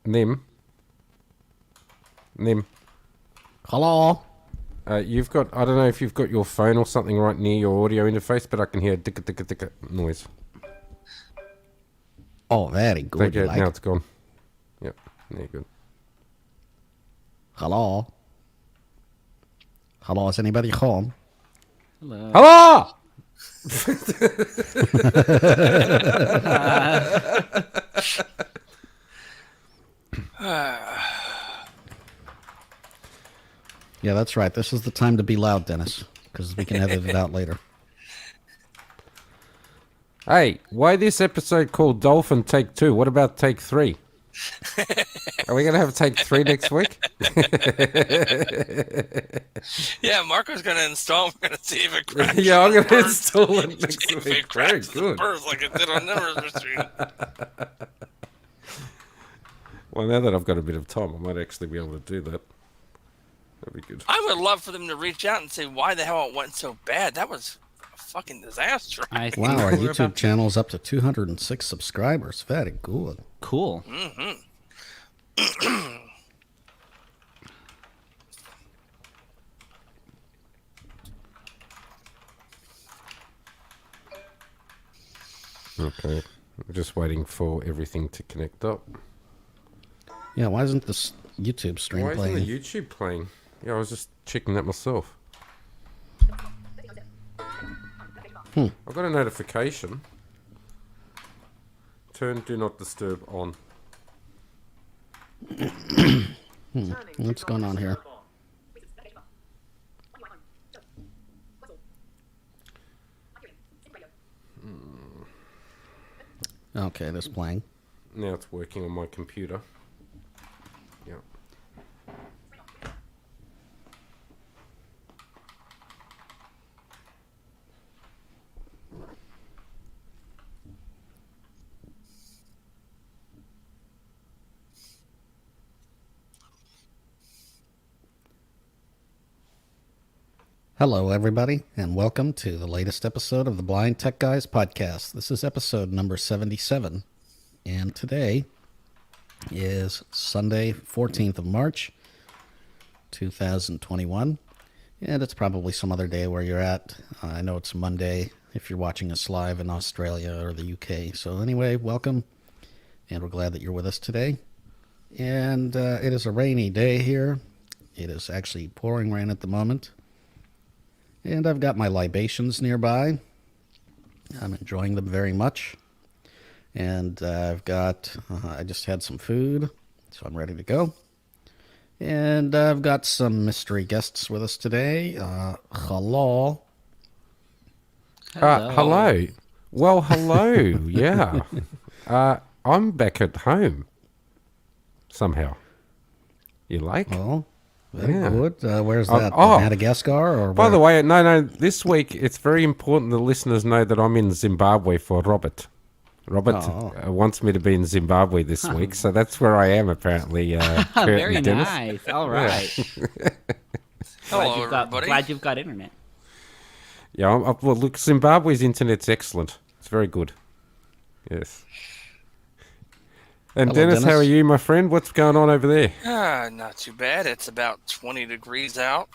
Nim. Hello. You've got, I don't know if you've got your phone or something right near your audio interface, but I can hear a dicka noise. Oh, very good. Okay, now it's gone. Yep, there good. Hello. Hello, is anybody home? Hello. Hello! Yeah, that's right. This is the time to be loud, Dennis, because we can edit it out later. Hey, why this episode called Dolphin Take 2? What about Take 3? Are we going to have Take 3 next week? Yeah, Marco's going to install. We're going to see if it crashes. Yeah, I'm going to install it next If week. it Very crashes the good. birth like it did on Nimmer's machine. Well, now that I've got a bit of time, I might actually be able to do that. That'd be good. I would love for them to reach out and say why the hell it went so bad. That was a fucking disaster. Wow, our YouTube channel is up to 206 subscribers. Very good. Cool. Mm-hmm. Okay. I'm just waiting for everything to connect up. Yeah, why isn't this YouTube stream Why playing? isn't the YouTube playing? Yeah, I was just checking that myself. I got a notification. Turn Do Not Disturb on. What's going on here? Okay, this playing. Now it's working on my computer. Yeah. Hello, everybody, and welcome to the latest episode of the Blind Tech Guys podcast. This is episode number 77, and today is Sunday, 14th of March, 2021, and it's probably some other day where you're at. I know it's Monday if you're watching us live in Australia or the UK. So anyway, welcome, and we're glad that you're with us today. And it is a rainy day here. It is actually pouring rain at the moment. And I've got my libations nearby. I'm enjoying them very much. And I've got, I just had some food, so I'm ready to go. And I've got some mystery guests with us today. Hello. Hello. Well, hello. Yeah. I'm back at home. Somehow. You like? Oh. Very Yeah. good. Where's that? oh. Madagascar? Or By where? the way, no, this week it's very important the listeners know that I'm in Zimbabwe for Robert. Robert wants me to be in Zimbabwe this week, so that's where I am apparently. Very Dennis. nice. All right. Hello, everybody. Glad you've got internet. Yeah, well, look, Zimbabwe's internet's excellent. It's very good. Yes. And Hello, Dennis, how are you, my friend? What's going on over there? Not too bad. It's about 20 degrees out.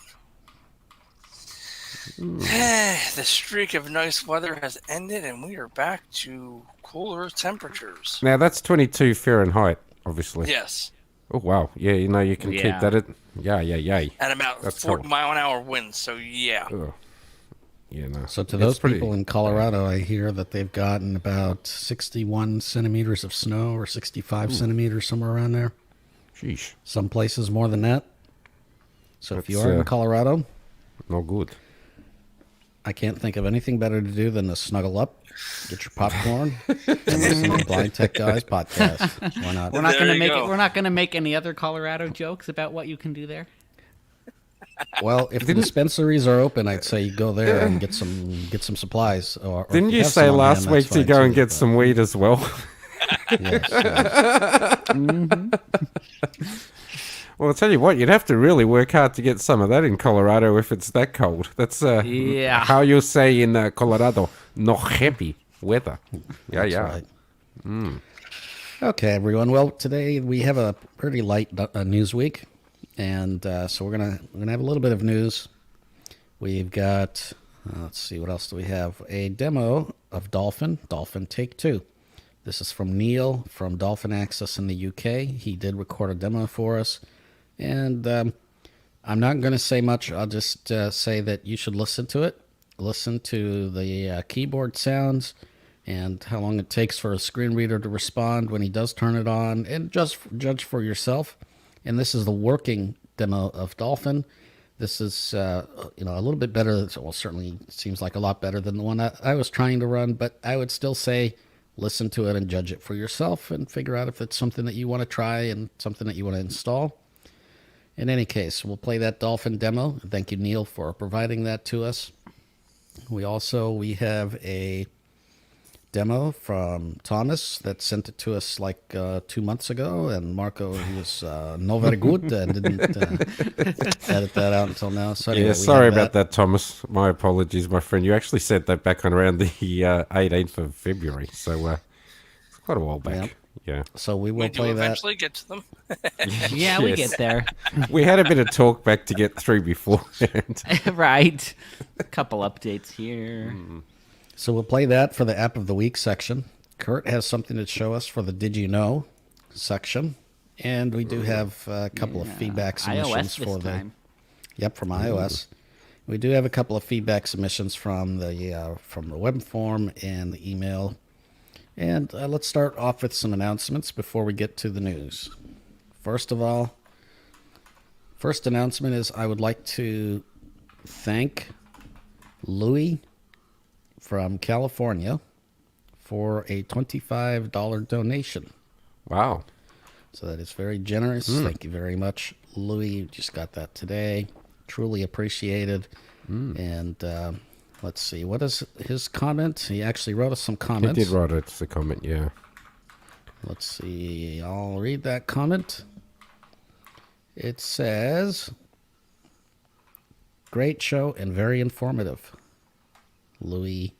The streak of nice weather has ended, and we are back to cooler temperatures. Now, that's 22 Fahrenheit, obviously. Yes. Oh, wow. Yeah, you know, you can keep that at... Yeah. And about That's 40 cool. mile an hour winds, so yeah. Oh. Yeah, no. So to those people in Colorado, I hear that they've gotten about 61 centimeters of snow or 65 centimeters, somewhere around there. Sheesh. Some places more than that. So if you That's, are in Colorado, no good. I can't think of anything better to do than to snuggle up, get your popcorn, and listen to the Blind Tech Guys podcast. Why not? We're not There going to you make go. We're not going to make any other Colorado jokes about what you can do there. Well, if the dispensaries are open, I'd say you go there and get some supplies. Or Didn't if you have say some on last hand, week that's to fine go and too, get but- some weed as well? Yes. Well, I'll tell you what, you'd have to really work hard to get some of that in Colorado if it's that cold. That's Yeah. how you say in Colorado, no happy weather. Yeah, That's yeah. right. Okay, everyone. Well, today we have a pretty light news week, and so we're gonna have a little bit of news. We've got let's see, what else do we have? A demo of Dolphin Take 2. This is from Neil from Dolphin Access in the UK. He did record a demo for us, and I'm not going to say much. I'll just say that you should listen to it. Listen to the keyboard sounds and how long it takes for a screen reader to respond when he does turn it on, and just judge for yourself. And this is the working demo of Dolphin. This is a little bit better. Well, certainly seems like a lot better than the one I was trying to run, but I would still say listen to it and judge it for yourself and figure out if it's something that you want to try and something that you want to install. In any case, we'll play that Dolphin demo. Thank you, Neil, for providing that to us. We have a demo from Thomas that sent it to us like 2 months ago, and Marco, he was no very good and didn't edit that out until now. So anyway, sorry about that, Thomas. My apologies, my friend. You actually sent that back on around the 18th of February, so it's quite a while back. Yep. Yeah. So we will play that. Eventually get to them. Yeah, we get there. We had a bit of talk back to get through beforehand. Right. A couple updates here. So we'll play that for the App of the Week section. Kurt has something to show us for the Did You Know section. And we do have a couple of feedback submissions iOS this time. Yep, from iOS. We do have a couple of feedback submissions from the web form and the email. And let's start off with some announcements before we get to the news. First announcement is I would like to thank Louis from California for a $25 donation. Wow. So that is very generous. Thank you very much, Louis. You just got that today. Truly appreciated. And let's see. What is his comment? He actually wrote us some comments. He did write us a comment, yeah. Let's see. I'll read that comment. It says, great show and very informative. Louis,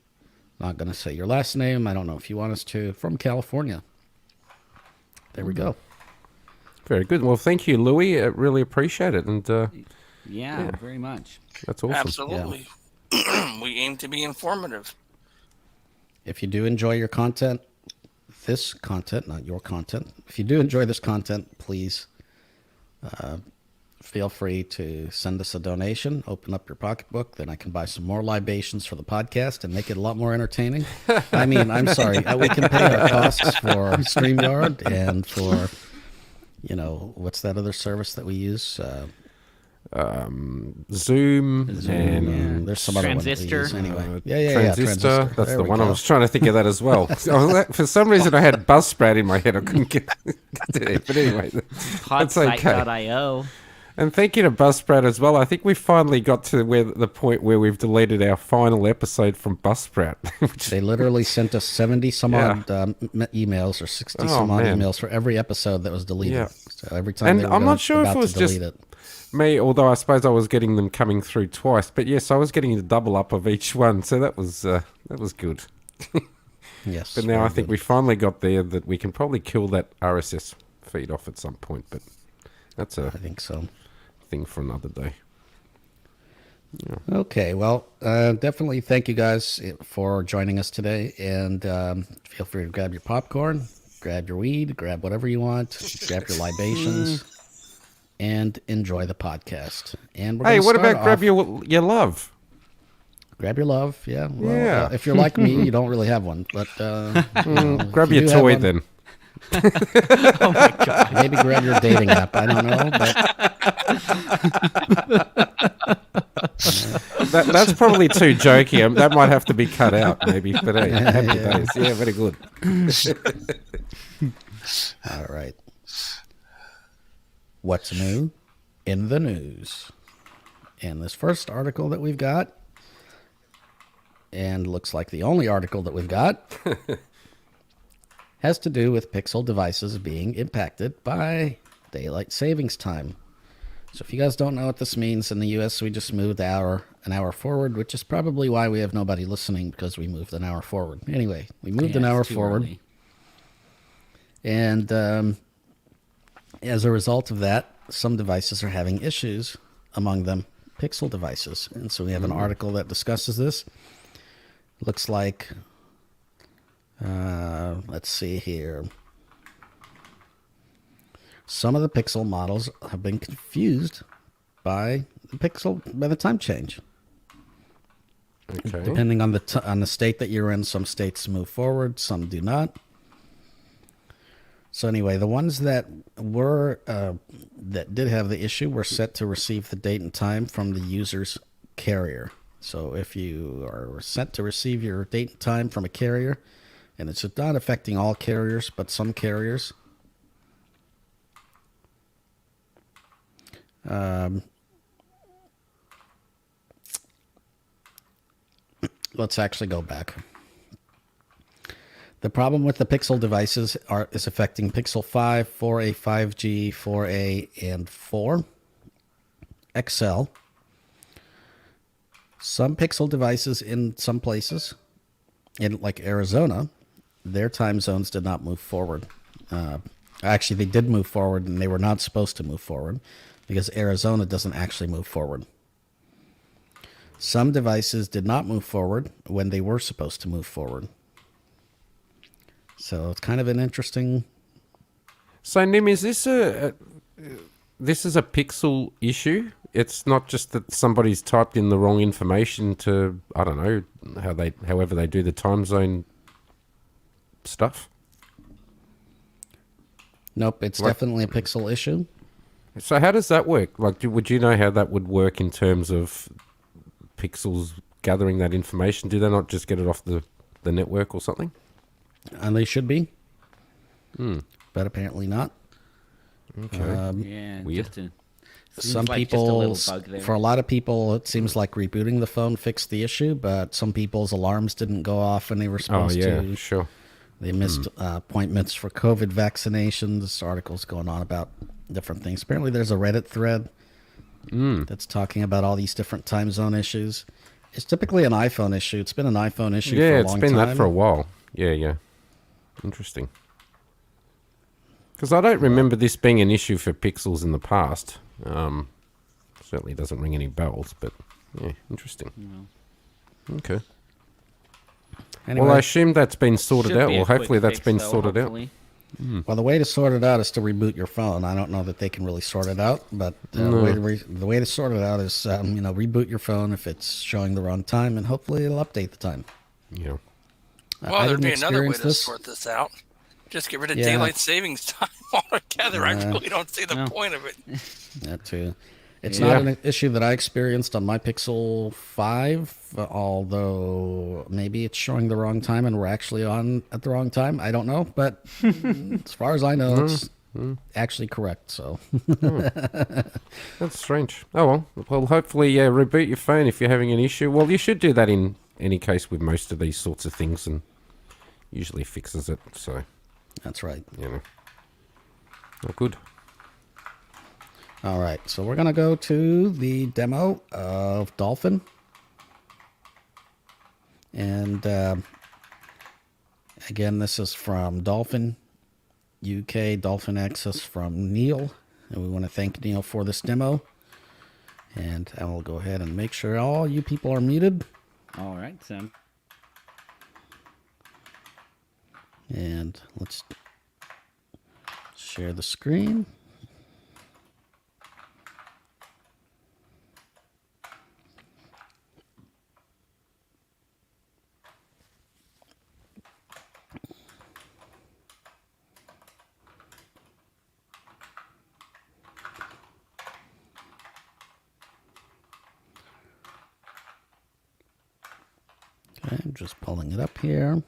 not going to say your last name. I don't know if you want us to. From California. There we go. Very good. Well, thank you, Louis. I really appreciate it. And Yeah, very much. that's awesome. Absolutely. We aim to be informative. If you do enjoy your content, this content, not your content, if you do enjoy this content, please feel free to send us a donation. Open up your pocketbook, then I can buy some more libations for the podcast and make it a lot more entertaining. I mean, I'm sorry. We can pay our costs for StreamYard and for, what's that other service that we use? Zoom and there's some other one that we Transistor. use anyway. Transistor. That's There the we one. I go. was trying to think of that as well. For some reason, I had Buzzsprout in my head. I couldn't get it. But anyway, that's okay. Hotsite.io. And thank you to Buzzsprout as well. I think we finally got to the point where we've deleted our final episode from Buzzsprout. They literally sent us 70 some odd emails or 60 some odd man. emails for every episode that was deleted. Yeah. So every time And they were I'm not sure if it about was to delete just it. me, although I suppose I was getting them coming through twice. But yes, I was getting the double up of each one, so that was good. Yes. But now very I think good. we finally got there that we can probably kill that RSS feed off at some point. But that's a I think so. thing for another day. Okay, well, definitely thank you guys for joining us today. And feel free to grab your popcorn, grab your weed, grab whatever you want, grab your libations, and enjoy the podcast. And we're Hey, gonna what start about grab off- your love? grab your love? Yeah. Well, Yeah. if you're like me, you don't really have one, but Grab you your do have toy one- then. maybe grab your dating app. I don't know, but That's probably too jokey. That might have to be cut out, maybe. But hey, happy days. Yeah, very good. all right. What's new in the news? And this first article that we've got, and looks like the only article that we've got, has to do with Pixel devices being impacted by daylight savings time. So if you guys don't know what this means, in the US we just moved an hour forward, which is probably why we have nobody listening, because we moved an hour forward. Anyway, we moved an hour It's too forward. early. And as a result of that, some devices are having issues, among them Pixel devices. And so we have an article that discusses this. Looks like, let's see here. Some of the Pixel models have been confused by the time change. Okay. Depending on the state that you're in, some states move forward, some do not. So anyway, the ones that did have the issue were set to receive the date and time from the user's carrier. So if you are set to receive your date and time from a carrier, and it's not affecting all carriers, but some carriers, let's actually go back. The problem with the Pixel devices is affecting Pixel 5, 4a, 5G, 4a, and 4 XL. Some Pixel devices in some places, like Arizona, their time zones did not move forward. Actually, they did move forward, and they were not supposed to move forward because Arizona doesn't actually move forward. Some devices did not move forward when they were supposed to move forward. So it's kind of an interesting. So, Nim, is this a Pixel issue? It's not just that somebody's typed in the wrong information to, I don't know, however they do the time zone stuff? Nope, it's definitely a Pixel issue. So how does that work? Like, would you know how that would work in terms of Pixels gathering that information? Do they not just get it off the network or something? And they should be. But apparently not. Okay. Yeah, Weird. Some like people, just a little bug there. for a lot of people, it seems like rebooting the phone fixed the issue, but some people's alarms didn't go off when they were supposed to. Sure. They missed appointments for COVID vaccinations. Articles going on about different things. Apparently there's a Reddit thread that's talking about all these different time zone issues. It's typically an iPhone issue. It's been an iPhone issue for a long time. Yeah, it's been that for a while. Yeah. Interesting. Because I don't remember this being an issue for Pixels in the past. Certainly doesn't ring any bells, but yeah, interesting. No. Okay. Anyway, Well, I assume that's been sorted Should out. be a Well, hopefully quick that's fix, been though, sorted hopefully. well, the way to sort it out is to reboot your phone. I don't know that they can really sort it out, but the way to sort it out is, reboot your phone if it's showing the wrong time, and hopefully it'll update the time. out. Yeah. Well, there'd didn't be another way experience to this. sort this out. Just get rid of Yeah. daylight savings time altogether. I really don't see the No. point of it. That too. It's Yeah. not an issue that I experienced on my Pixel 5, although maybe it's showing the wrong time and we're actually on at the wrong time. I don't know, but as far as I know, it's actually correct. So That's strange. Oh, well. Well, hopefully, reboot your phone if you're having an issue. Well, you should do that in any case with most of these sorts of things, and usually fixes it. So, that's right. Oh, good. All right, so we're going to go to the demo of Dolphin. And again, this is from Dolphin UK, Dolphin Access from Neil. And we want to thank Neil for this demo. And I will go ahead and make sure all you people are muted. All right, Sam. And let's share the screen. Okay, I'm just pulling it up here.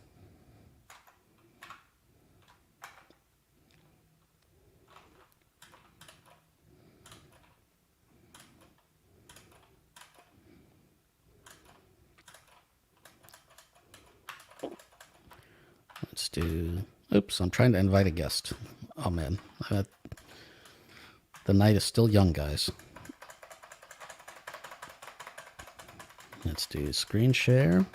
Let's do. Oops, I'm trying to invite a guest. Oh man, the night is still young, guys. Let's do screen share.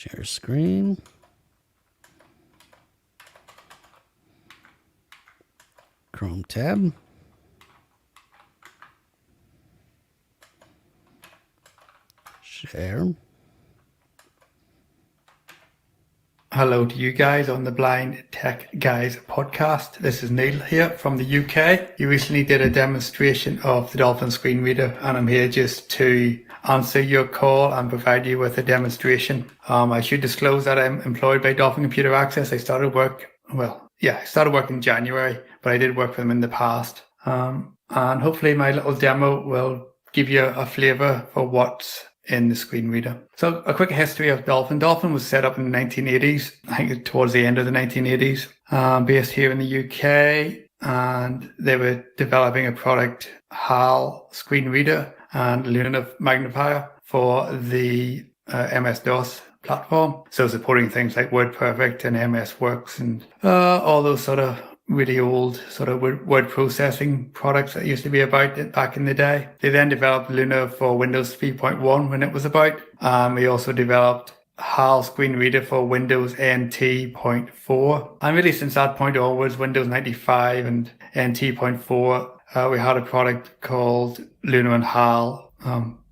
Share screen. Chrome tab. Share. Hello to you guys on the Blind Tech Guys podcast. This is Neil here from the UK. You recently did a demonstration of the Dolphin screen reader, and I'm here just to answer your call and provide you with a demonstration. I should disclose that I'm employed by Dolphin Computer Access. I started work in January, but I did work for them in the past. And hopefully my little demo will give you a flavour for what's in the screen reader. So a quick history of Dolphin. Dolphin was set up in the 1980s, I think towards the end of the 1980s, based here in the UK, and they were developing a product, HAL screen reader and Supernova Magnifier for the MS-DOS platform. So supporting things like WordPerfect and MS Works and all those sort of really old sort of word processing products that used to be about back in the day. They then developed Luna for Windows 3.1 when it was about. We also developed HAL screen reader for Windows NT.4. And really since that point onwards, Windows 95 and NT.4, we had a product called Luna and HAL,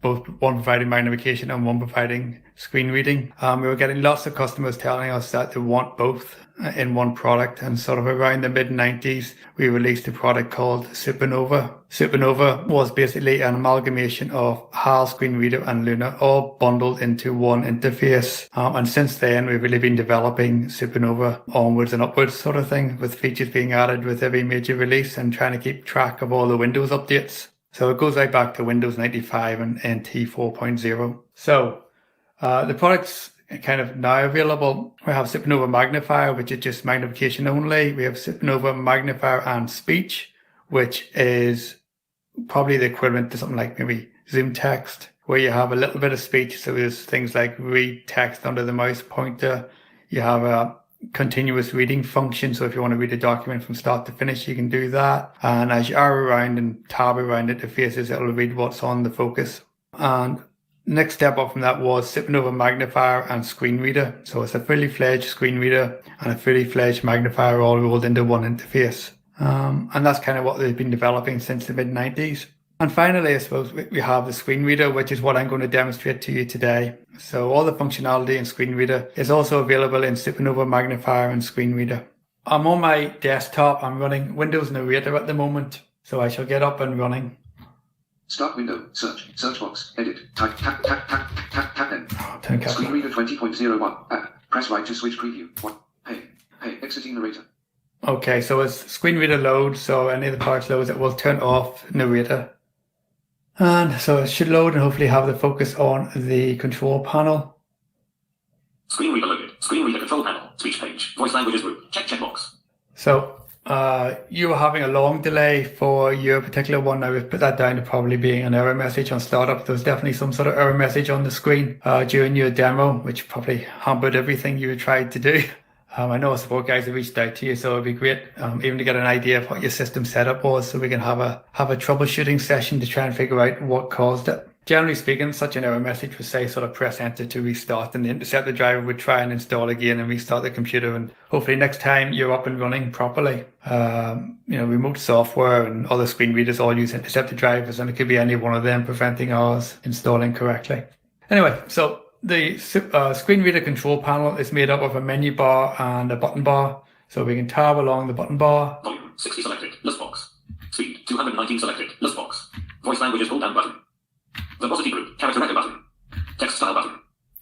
both one providing magnification and one providing screen reading. We were getting lots of customers telling us that they want both in one product, and sort of around the mid-90s we released a product called Supernova. Supernova was basically an amalgamation of HAL screen reader and Luna all bundled into one interface, and since then we've really been developing Supernova onwards and upwards sort of thing, with features being added with every major release and trying to keep track of all the Windows updates. So it goes right back to Windows 95 and NT 4.0. So the product's kind of now available. We have Supernova Magnifier, which is just magnification only. We have Supernova Magnifier and Speech, which is probably the equivalent to something like maybe Zoom Text, where you have a little bit of speech. So there's things like read text under the mouse pointer. You have a continuous reading function. So if you want to read a document from start to finish, you can do that. And as you arrow around and tab around interfaces, it'll read what's on the focus. And next step up from that was Supernova Magnifier and Screen Reader. So it's a fully fledged screen reader and a fully fledged magnifier all rolled into one interface. And that's kind of what they've been developing since the mid-90s. And finally, I suppose we have the screen reader, which is what I'm going to demonstrate to you today. So all the functionality in screen reader is also available in Supernova Magnifier and Screen Reader. I'm on my desktop. I'm running Windows Narrator at the moment. So I shall get up and running. Start window, search box, edit, type, tap N. Screen reader 20.01, press right to switch preview. Hey, exiting narrator. Okay, so as screen reader loads, so any of the parts loads, it will turn off narrator. And so it should load and hopefully have the focus on the control panel. Screen reader loaded, screen reader control panel, speech page, voice languages group, checkbox. So you were having a long delay for your particular one. Now we've put that down to probably being an error message on startup. There was definitely some sort of error message on the screen during your demo, which probably hampered everything you tried to do. I know support guys have reached out to you, so it'd be great even to get an idea of what your system setup was, so we can have a troubleshooting session to try and figure out what caused it. Generally speaking, such an error message would say sort of press enter to restart, and the interceptor driver would try and install again and restart the computer, and hopefully next time you're up and running properly. Remote software and other screen readers all use interceptor drivers, and it could be any one of them preventing ours installing correctly. Anyway, so the screen reader control panel is made up of a menu bar and a button bar. So we can tab along the button bar. Volume 60 selected, list box. Speed 219 selected, list box. Voice languages hold down button. Verbosity group, character record button. Text style button.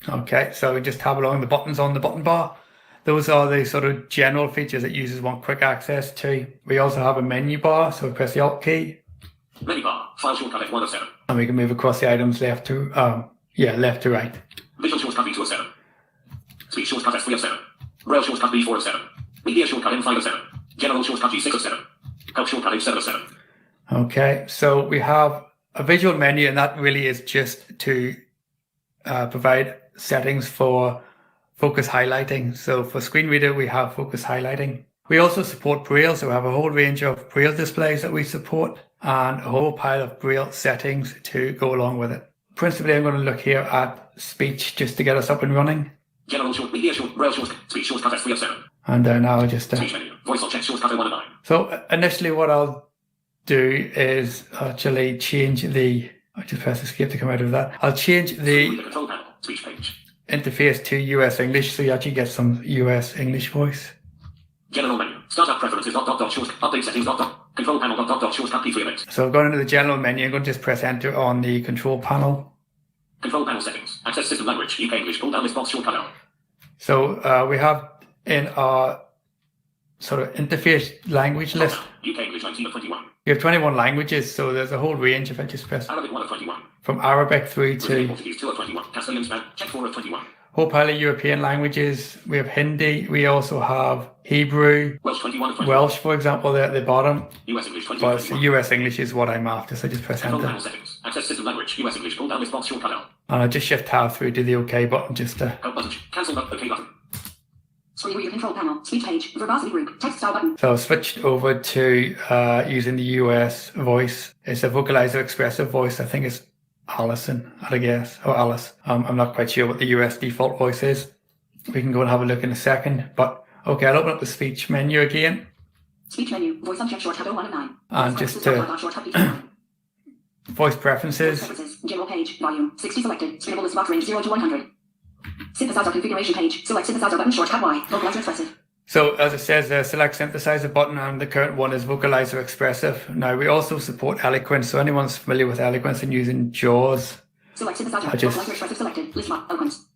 Okay, so we just tab along the buttons on the button bar. Those are the sort of general features that users want quick access to. We also have a menu bar, so we press the Alt key. Menu bar, file shortcut F1 of 7. And we can move across the items left to right. Visual shortcut V2 of 7. Speech shortcut F3 of 7. Braille shortcut B4 of 7. Media shortcut M5 of 7. General shortcut G6 of 7. Help shortcut H7 of 7. Okay, so we have a visual menu, and that really is just to provide settings for focus highlighting. So for screen reader, we have focus highlighting. We also support Braille, so we have a whole range of Braille displays that we support and a whole pile of Braille settings to go along with it. Principally, I'm going to look here at speech just to get us up and running. General short, media short, braille short, speech shortcut S3 of 7. And now just Speech menu. Voice or check shortcut 1 of 9. So initially what I'll do is actually change the, I just press escape to come out of that. I'll change the Control panel. Speech page. interface to US English so you actually get some US English voice. General menu. Startup preferences short. Update settings control panel shortcut P3 of 8. So I've gone into the general menu. I'm going to just press enter on the control panel. Control panel settings. Access system language. UK English. Pull down this box shortcut out. So we have in our sort of interface language list, UK English 19 of 21. we have 21 languages. So there's a whole range. If I just press Arabic 1 of 21. from Arabic through to Portuguese 2 of 21. Castilian Spanish. Check 4 of 21. whole pile of European languages. We have Hindi. We also have Hebrew, Welsh 21 of 21. Welsh, for example, there at the bottom. US English 20 But of 21. US English is what I'm after. So I just press Control enter. panel settings. Access system language. US English. Pull down this box shortcut out. And I just shift tab through to the OK button just to. Help button. Cancel button. OK button. Screen reader control panel. Speech page. Verbosity group. Textile button. So I've switched over to using the US voice. It's a vocalizer expressive voice. I think it's Alison, I guess, or Alice. I'm not quite sure what the US default voice is. We can go and have a look in a second. But okay, I'll open up the speech menu again. Speech menu. Voice uncheck shortcut 1 of 9. And just to shortcut P9. voice preferences. Preferences. General page. Volume. 60 selected. Screenable list box range 0 to 100. Synthesizer configuration page. Select synthesizer button shortcut Y. Vocalizer expressive. So as it says, select synthesizer button, and the current one is vocalizer expressive. Now we also support eloquence. So anyone's familiar with eloquence and using JAWS. Select synthesizer. Vocalizer expressive selected. List box. Eloquence.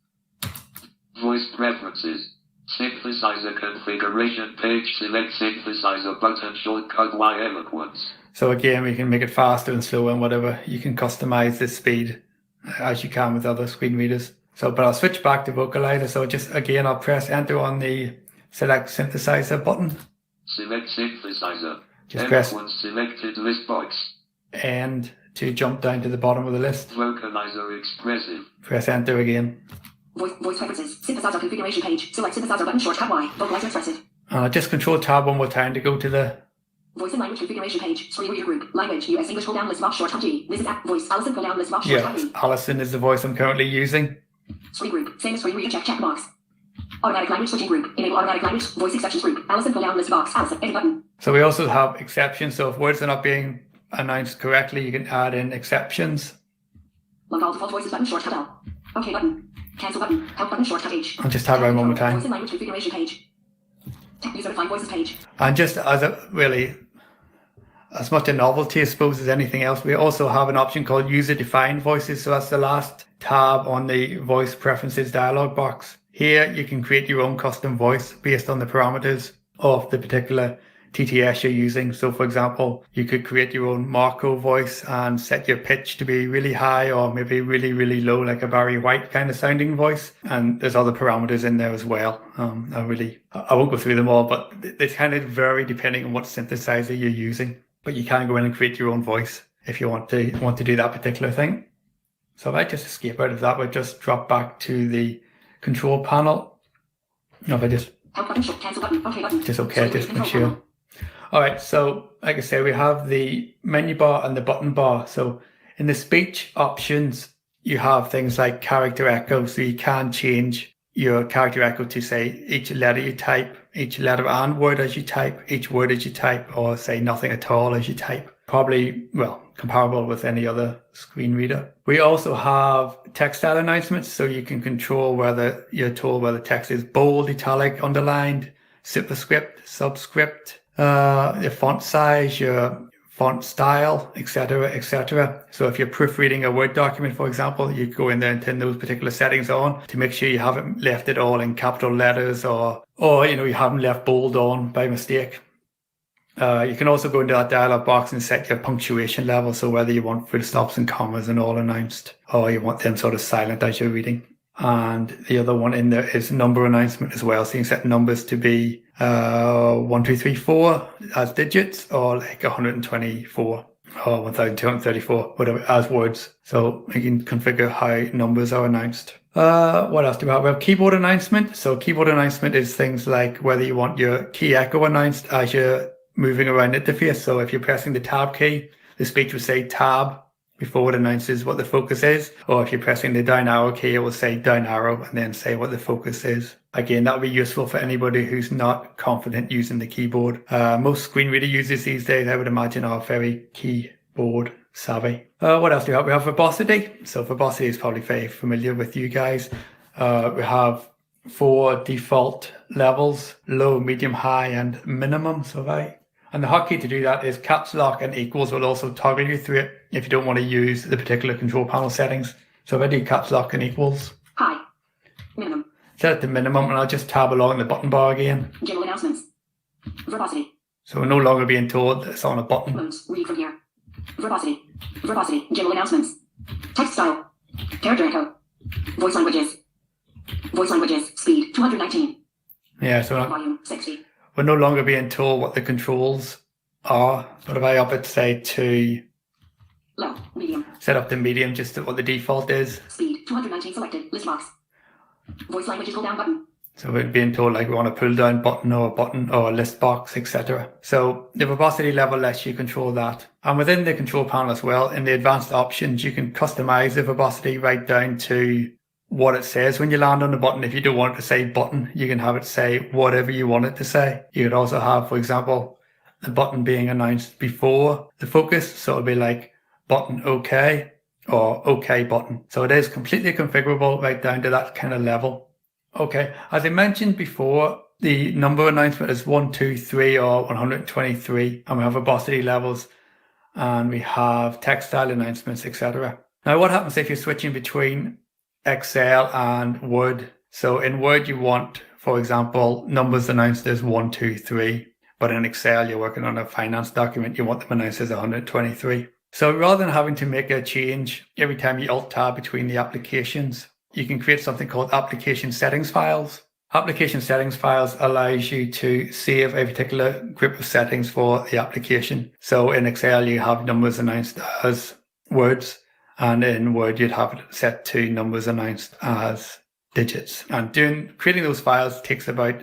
Voice preferences. Synthesizer configuration page. Select synthesizer button shortcut Y eloquence. So again, we can make it faster and slower and whatever. You can customize the speed as you can with other screen readers. So, but I'll switch back to vocalizer. So just again, I'll press enter on the select synthesizer button. Select synthesizer. Just press Eloquence selected list box. and to jump down to the bottom of the list. Vocalizer expressive. Press enter again. Voice preferences. Synthesizer configuration page. Select synthesizer button shortcut Y. Vocalizer expressive. And I'll just control tab one more time to go to the. Voice and language configuration page. Screen reader group. Language. US English pull down list box shortcut G. This is app. Voice. Allison pull down list box shortcut Yeah, B. Alison is the voice I'm currently using. Screen group. Same as screen reader check box. Automatic language switching group. Enable automatic language. Voice exceptions group. Allison pull down list box. Allison. Edit button. So we also have exceptions. So if words are not being announced correctly, you can add in exceptions. Log all default voices button shortcut L. OK button. Cancel button. Help button shortcut H. I'll just tab around one more time. Voice and language configuration page. User defined voices page. And just as a really, as much a novelty, I suppose, as anything else, we also have an option called user defined voices. So that's the last tab on the voice preferences dialog box. Here you can create your own custom voice based on the parameters of the particular TTS you're using. So for example, you could create your own Marco voice and set your pitch to be really high or maybe really, really low, like a Barry White kind of sounding voice. And there's other parameters in there as well. I won't go through them all, but they kind of vary depending on what synthesizer you're using. But you can go in and create your own voice if you want to do that particular thing. So if I just escape out of that, we'll just drop back to the control panel. No, if I just Help button cancel button. OK button. just okay, just make sure. All right, so like I said, we have the menu bar and the button bar. So in the speech options, you have things like character echo. So you can change your character echo to say each letter you type, each letter and word as you type, each word as you type, or say nothing at all as you type. Probably, well, comparable with any other screen reader. We also have textile announcements. So you can control whether you're told whether text is bold, italic, underlined, superscript, subscript, your font size, your font style, etc., etc. So if you're proofreading a Word document, for example, you go in there and turn those particular settings on to make sure you haven't left it all in capital letters or you haven't left bold on by mistake. You can also go into that dialog box and set your punctuation level. So whether you want full stops and commas and all announced, or you want them sort of silent as you're reading. And the other one in there is number announcement as well. So you can set numbers to be 1, 2, 3, 4 as digits, or like 124 or 1234, whatever, as words. So you can configure how numbers are announced. What else do we have? We have keyboard announcement. So keyboard announcement is things like whether you want your key echo announced as you're moving around interface. So if you're pressing the tab key, the speech will say tab. before it announces what the focus is, or if you're pressing the down arrow key, it will say down arrow and then say what the focus is. Again, that would be useful for anybody who's not confident using the keyboard. Most screen reader users these days, I would imagine, are very keyboard savvy. What else do we have? We have Verbosity. So Verbosity is probably very familiar with you guys. We have 4 default levels: low, medium, high, and minimum. And the hotkey to do that is caps lock and equals will also toggle you through it if you don't want to use the particular control panel settings. So if I do caps lock and equals, High. Minimum. set it to minimum, and I'll just tab along the button bar again. General announcements. Verbosity. So we're no longer being told that it's on a button. Modes. Read from here. Verbosity. Verbosity. General announcements. Text style. Character echo. Voice languages. Voice languages. Speed 219. Yeah, so Volume 60. we're no longer being told what the controls are. But if I up it, say, to Low. Medium. set up the medium, just what the default is. Speed 219 selected. List box. Voice languages pull down button. So we're being told like we want a pull down button or a list box, etc. So the verbosity level lets you control that. And within the control panel as well, in the advanced options, you can customize the verbosity right down to what it says when you land on the button. If you don't want it to say button, you can have it say whatever you want it to say. You could also have, for example, the button being announced before the focus. So it'll be like button OK or OK button. So it is completely configurable right down to that kind of level. Okay, as I mentioned before, the number announcement is 1, 2, 3 or 123, and we have verbosity levels, and we have textile announcements, etc. Now, what happens if you're switching between Excel and Word? So in Word, you want, for example, numbers announced as 1, 2, 3, but in Excel, you're working on a finance document, you want them announced as 123. So rather than having to make a change every time you Alt-Tab between the applications, you can create something called application settings files. Application settings files allows you to save a particular group of settings for the application. So in Excel, you have numbers announced as words, and in Word, you'd have it set to numbers announced as digits. And creating those files takes about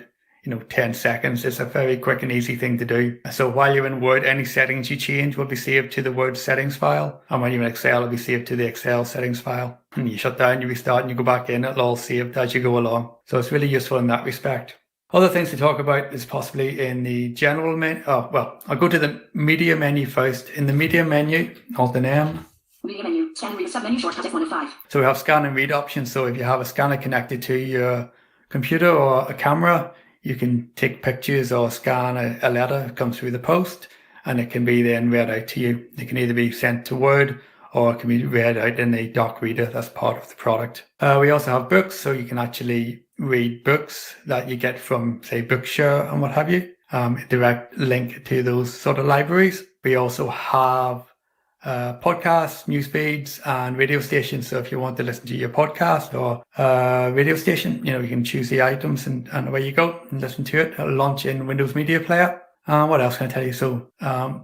10 seconds. It's a very quick and easy thing to do. So while you're in Word, any settings you change will be saved to the Word settings file. And when you're in Excel, it'll be saved to the Excel settings file. And you shut down, you restart, and you go back in, it'll all saved as you go along. So it's really useful in that respect. Other things to talk about is possibly in the general menu. I'll go to the media menu first. In the media menu, Alt and M. Media menu. Scan and read sub-menu shortcut F1 of 5. So we have scan and read options. So if you have a scanner connected to your computer or a camera, you can take pictures or scan a letter that comes through the post, and it can be then read out to you. It can either be sent to Word or it can be read out in a doc reader. That's part of the product. We also have books, so you can actually read books that you get from, say, Bookshare and what have you. A direct link to those sort of libraries. We also have podcasts, news feeds, and radio stations. So if you want to listen to your podcast or radio station, you can choose the items and away you go and listen to it. It'll launch in Windows Media Player. What else can I tell you? So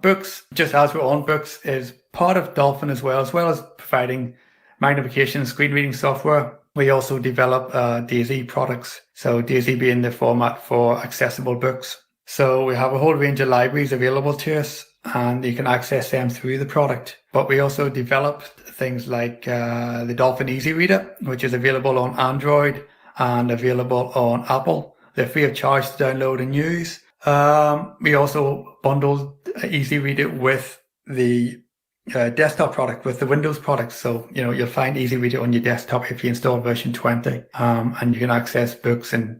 books, just as we're on books, is part of Dolphin as well as providing magnification and screen reading software. We also develop DAISY products. So DAISY being the format for accessible books. So we have a whole range of libraries available to us, and you can access them through the product. But we also developed things like the Dolphin Easy Reader, which is available on Android and available on Apple. They're free of charge to download and use. We also bundled Easy Reader with the desktop product, with the Windows product. So, you'll find Easy Reader on your desktop if you install version 20. And you can access books and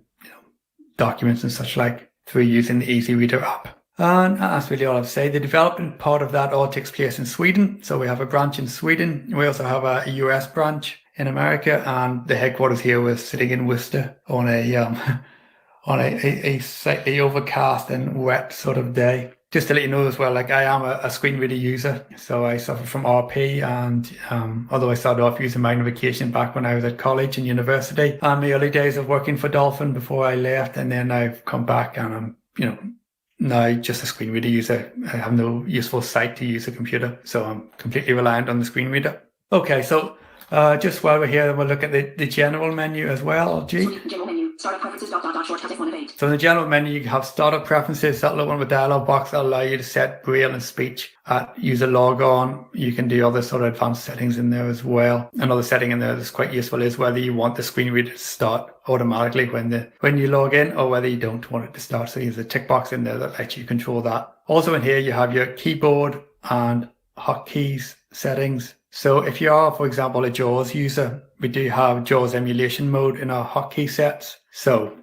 documents and such like through using the Easy Reader app. And that's really all I have to say. The development part of that all takes place in Sweden. So we have a branch in Sweden. We also have a US branch in America, and the headquarters here was sitting in Worcester on a slightly overcast and wet sort of day. Just to let you know as well, I am a screen reader user. So I suffer from RP, and although I started off using magnification back when I was at college and university, and the early days of working for Dolphin before I left, and then I've come back and I'm, now just a screen reader user. I have no useful sight to use a computer, so I'm completely reliant on the screen reader. Okay, so just while we're here, we'll look at the general menu as well. G. General menu. Startup preferences. Short text 1 of 8. So in the general menu, you have startup preferences. That'll open up a dialog box that'll allow you to set braille and speech at user logon. You can do other sort of advanced settings in there as well. Another setting in there that's quite useful is whether you want the screen reader to start automatically when you log in, or whether you don't want it to start. So there's a tick box in there that lets you control that. Also in here, you have your keyboard and hotkeys settings. So if you are, for example, a JAWS user, we do have JAWS emulation mode in our hotkey sets. So,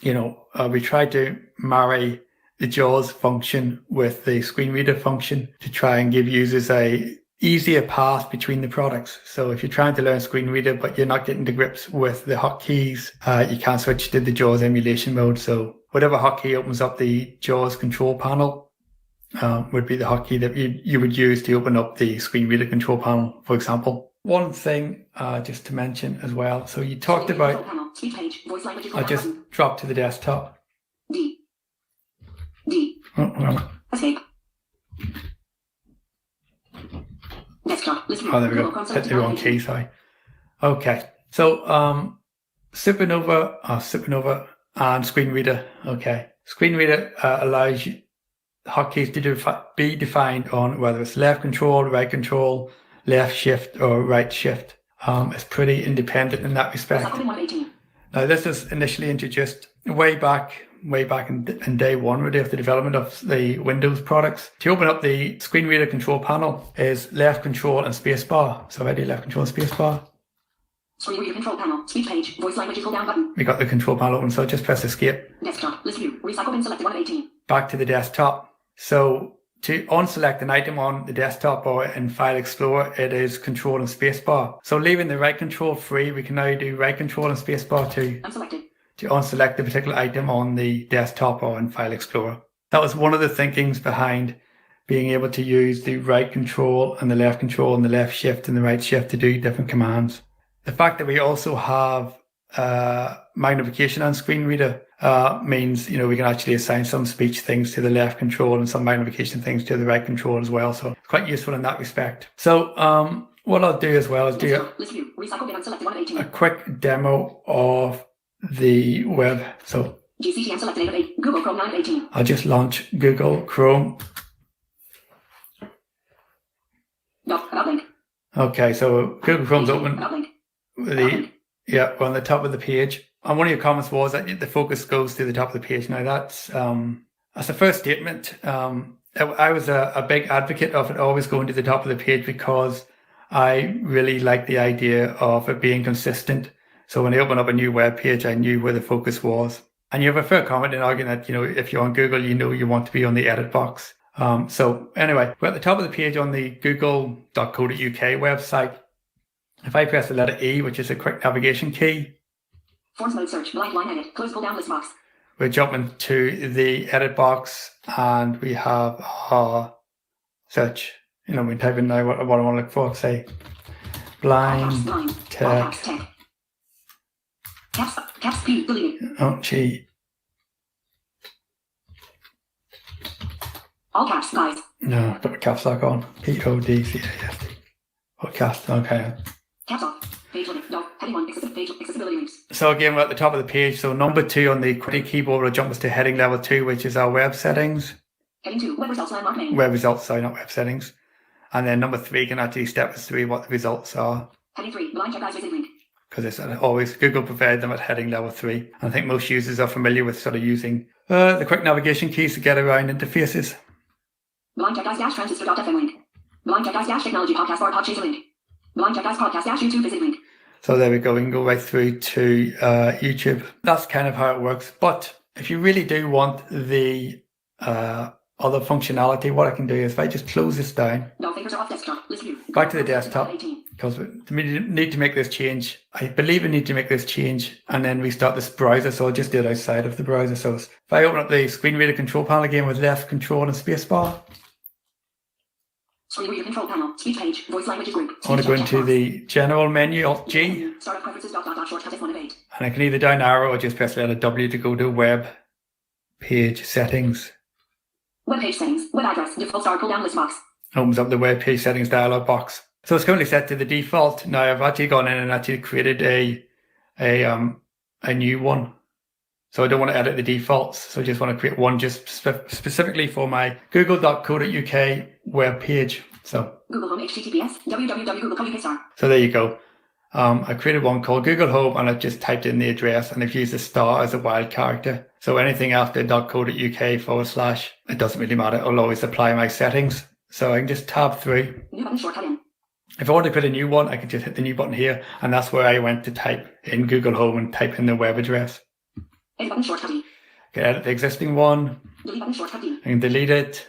we try to marry the JAWS function with the screen reader function to try and give users a easier path between the products. So if you're trying to learn screen reader, but you're not getting to grips with the hotkeys, you can switch to the JAWS emulation mode. So whatever hotkey opens up the JAWS control panel, would be the hotkey that you would use to open up the screen reader control panel, for example. One thing just to mention as well. So you talked about, I just dropped to the desktop. D. Oh, hold on. Escape. Desktop. Oh, there we go. Hit the wrong key, sorry. Okay. So Supernova and screen reader. Okay. Screen reader allows you hotkeys to be defined on whether it's left control, right control, left shift, or right shift. It's pretty independent in that respect. Now, this is initially introduced way back in day one, really, of the development of the Windows products. To open up the screen reader control panel is left control and spacebar. So ready, left control and spacebar. Screen reader control panel, speech page, voice language equal down button. We got the control panel open, so just press escape. Desktop, list view, recycle bin selected 1 of 18. Back to the desktop. So to unselect an item on the desktop or in File Explorer, it is control and spacebar. So leaving the right control free, we can now do right control and spacebar to unselect the particular item on the desktop or in File Explorer. That was one of the thinkings behind being able to use the right control and the left control and the left shift and the right shift to do different commands. The fact that we also have magnification on screen reader means we can actually assign some speech things to the left control and some magnification things to the right control as well. So it's quite useful in that respect. So what I'll do as well is do a quick demo of the web. So GCTM selected 8 of 8. Google Chrome 9 of 18. I'll just launch Google Chrome. About link. Okay, so Google Chrome's open. About link. We're on the top of the page. And one of your comments was that the focus goes to the top of the page. Now that's the first statement. I was a big advocate of it always going to the top of the page because I really like the idea of it being consistent. So when I open up a new web page, I knew where the focus was. And you have a fair comment in arguing that, if you're on Google, you want to be on the edit box. So anyway, we're at the top of the page on the google.co.uk website. If I press the letter E, which is a quick navigation key, Forms mode search, blank line edit, close pull down list box. We're jumping to the edit box and we have our search. We type in now what I want to look for, say blind tech. Caps P deleted. Oh, gee. All caps, guys. No, I've got my caps lock on. PODCAST. Podcast, okay. Caps off. Page limit. Heading 1. Page accessibility links. So again, we're at the top of the page. So number 2 on the QWERTY keyboard will jump us to heading level 2, which is our web settings. Heading 2. Web results landmark main. Web results, sorry, not web settings. And then number 3 can actually step us through what the results are. Heading 3. Blind check guys visit link. Because it's always Google provided them at heading level 3. And I think most users are familiar with sort of using the quick navigation keys to get around interfaces. Blind check guys dash transistor.fm link. Blind check guys dash technology podcast bar podchaser link. Blind check guys podcast dash YouTube visit link. So there we go. We can go right through to YouTube. That's kind of how it works. But if you really do want the other functionality, what I can do is if I just close this down, back to the desktop, because we need to make this change. I believe we need to make this change and then restart this browser. So I'll just do it outside of the browser. So if I open up the screen reader control panel again with left control and spacebar, screen reader control panel, speech page, voice languages group. I want to go into the general menu, Alt G. Startup preferences short text 1 of 8. And I can either down arrow or just press letter W to go to web page settings. Web page settings, web address, default star pull down list box. Opens up the web page settings dialog box. So it's currently set to the default. Now I've actually gone in and actually created a a new one. So I don't want to edit the defaults. So I just want to create one just specifically for my google.co.uk web page. So Google Home HTTPS www.google.uk. So there you go. I created one called Google Home, and I've just typed in the address, and I've used the star as a wild character. So anything after .co.uk / it doesn't really matter. I'll always apply my settings. So I can just tab through. New button shortcut in. If I want to create a new one, I can just hit the new button here, and that's where I went to type in Google Home and type in the web address. Edit button shortcut D. I can edit the existing one. Delete button shortcut D. I can delete it.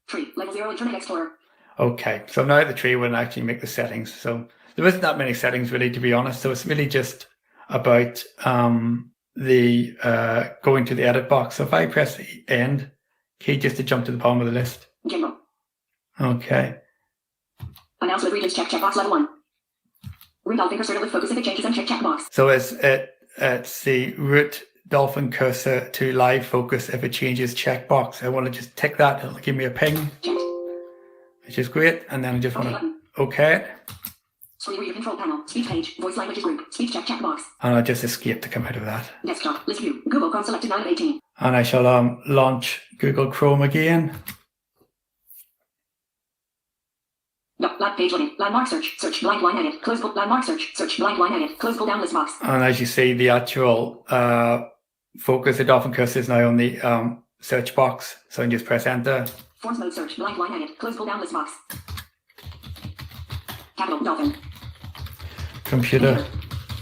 Tree. Level 0 Internet Explorer. Okay, so now the tree will actually make the settings. So there isn't that many settings really, to be honest. So it's really just about the going to the edit box. So if I press the end key just to jump to the bottom of the list. General. Okay. Announce with regions checkbox level 1. Root Dolphin cursor with focus if it changes and checkbox. So it's the root Dolphin cursor to live focus if it changes checkbox. I want to just tick that. It'll give me a ping. Checked. Which is great. And then I just want button. to okay it. Screen reader control panel. Speech page. Voice languages group. Speech checkbox. And I'll just escape to come out of that. Desktop. List view. Google Chrome selected 9 of 18. And I shall launch Google Chrome again. Blank page loading. Landmark search. Search blank line edit. Close book. Landmark search. Search blank line edit. Close pull down list box. And as you see, the actual focus, the Dolphin cursor is now on the search box. So I can just press enter. Forms mode search. Blank line edit. Close pull down list box. Capital Dolphin. Computer.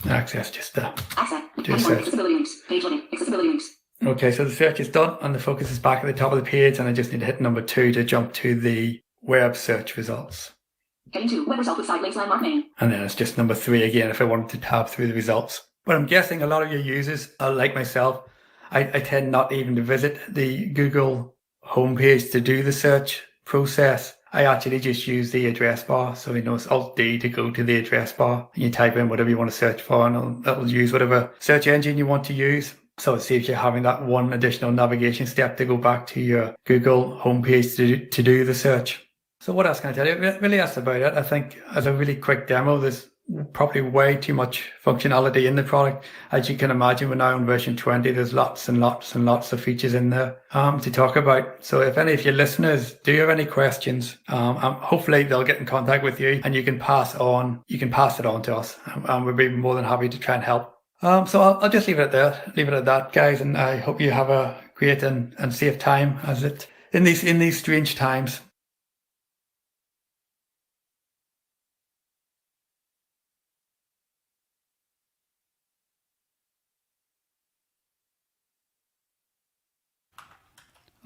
Access just Access. Just Anyone. Accessibility links. Page loading. Accessibility links. Okay, so the search is done and the focus is back at the top of the page, and I just need to hit number 2 to jump to the web search results. Heading 2. Web result with side links landmark name. And then it's just number 3 again if I wanted to tab through the results. But I'm guessing a lot of your users are like myself. I tend not even to visit the Google homepage to do the search process. I actually just use the address bar. So it's Alt-D to go to the address bar. And you type in whatever you want to search for, and it'll use whatever search engine you want to use. So it saves you having that one additional navigation step to go back to your Google homepage to do the search. So what else can I tell you? Really, that's about it. I think as a really quick demo, there's probably way too much functionality in the product. As you can imagine, we're now on version 20. There's lots and lots and lots of features in there to talk about. So if any of your listeners do have any questions, hopefully they'll get in contact with you and you can pass it on to us. And we'll be more than happy to try and help. So I'll just leave it at that, guys. And I hope you have a great and safe time in these strange times.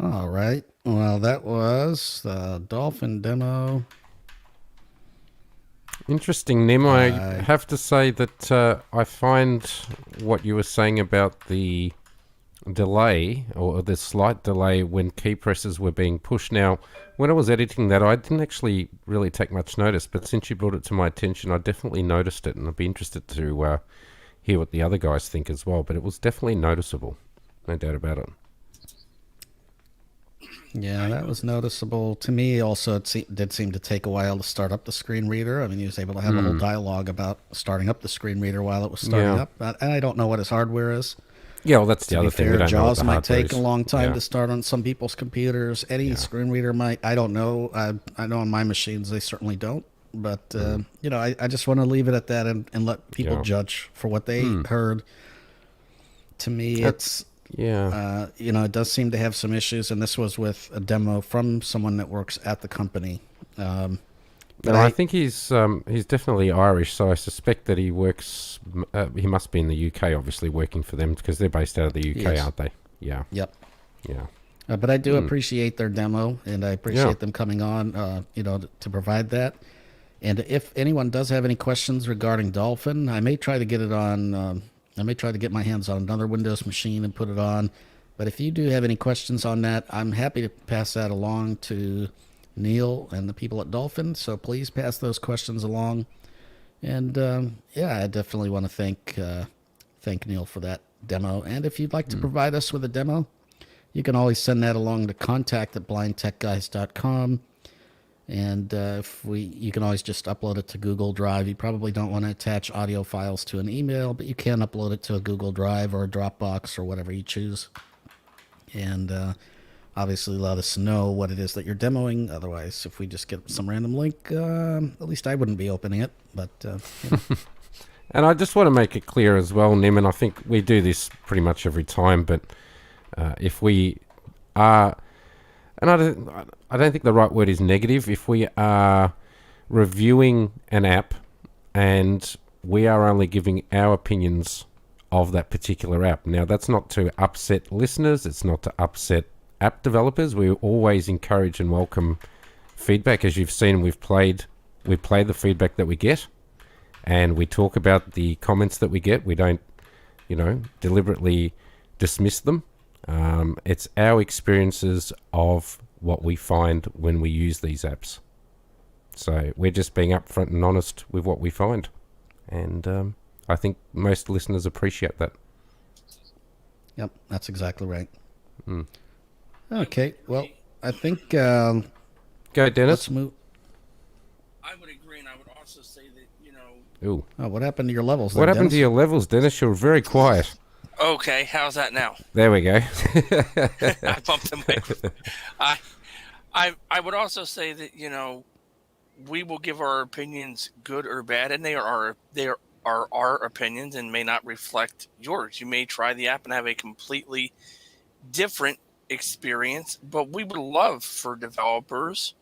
All right. Well, that was the Dolphin demo. Interesting, Nim. I have to say that I find what you were saying about the delay, or the slight delay when key presses were being pushed. Now, when I was editing that, I didn't actually really take much notice, but since you brought it to my attention, I definitely noticed it, and I'd be interested to hear what the other guys think as well. But it was definitely noticeable, no doubt about it. Yeah, that was noticeable to me. Also, it did seem to take a while to start up the screen reader. I mean, he was able to have a whole dialogue about starting up the screen reader while it was starting up. And I don't know what his hardware is. Yeah, well, that's the other thing. We don't know what JAWS the might hardware take is. a long time to start on some people's computers. Any screen reader might. I don't know. I know on my machines they certainly don't. But, I just want to leave it at that and let people judge for what they heard. To me, it's... Yeah. It does seem to have some issues, and this was with a demo from someone that works at the company. But I think he's definitely Irish, so I suspect that he works. He must be in the UK, obviously working for them because they're based out of the UK, aren't they? Yeah. Yep. Yeah. But I do appreciate their demo, and I appreciate them coming on, to provide that. And if anyone does have any questions regarding Dolphin, I may try to get it on. I may try to get my hands on another Windows machine and put it on. But if you do have any questions on that, I'm happy to pass that along to Neil and the people at Dolphin. So please pass those questions along. And I definitely want to thank Neil for that demo. And if you'd like to provide us with a demo, you can always send that along to contact@blindtechguys.com. And you can always just upload it to Google Drive. You probably don't want to attach audio files to an email, but you can upload it to a Google Drive or a Dropbox or whatever you choose. And obviously let us know what it is that you're demoing. Otherwise, if we just get some random link, at least I wouldn't be opening it. But And I just want to make it clear as well, Nim, and I think we do this pretty much every time, but if we are... And I don't think the right word is negative. If we are reviewing an app and we are only giving our opinions of that particular app. Now, that's not to upset listeners. It's not to upset app developers. We always encourage and welcome feedback. As you've seen, we play the feedback that we get, and we talk about the comments that we get. We don't, deliberately dismiss them. It's our experiences of what we find when we use these apps. So we're just being upfront and honest with what we find. And I think most listeners appreciate that. Yep, that's exactly right. Mm. Okay, well, I think... Go, Dennis. Let's move... I would agree, and I would also say that, Ooh. Oh, what happened to your levels? What happened to your levels, Dennis? You're very quiet. Okay, how's that now? There we go. I bumped the microphone. I would also say that, we will give our opinions good or bad, and they are our opinions and may not reflect yours. You may try the app and have a completely different experience, but we would love for developers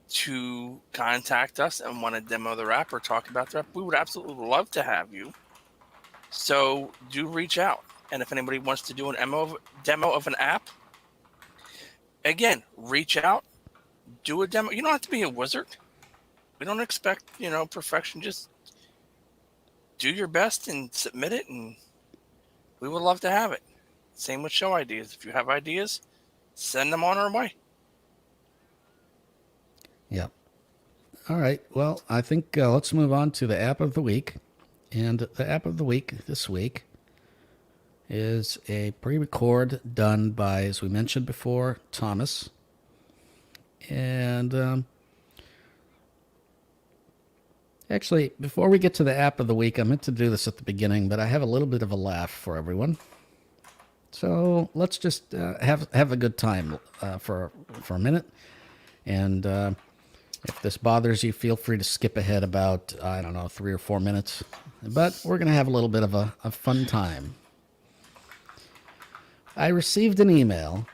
to contact us and want to demo their app or talk about their app. We would absolutely love to have you. So do reach out. And if anybody wants to do an demo of an app, again, reach out, do a demo. You don't have to be a wizard. We don't expect, perfection. Just do your best and submit it, and we would love to have it. Same with show ideas. If you have ideas, send them on our way. Yeah. All right. Well, I think let's move on to the app of the week. And the app of the week this week is a pre-record done by, as we mentioned before, Thomas. And actually, before we get to the app of the week, I meant to do this at the beginning, but I have a little bit of a laugh for everyone. So let's just have a good time for a minute. And if this bothers you, feel free to skip ahead about, 3 or 4 minutes. But we're going to have a little bit of a fun time. I received an email,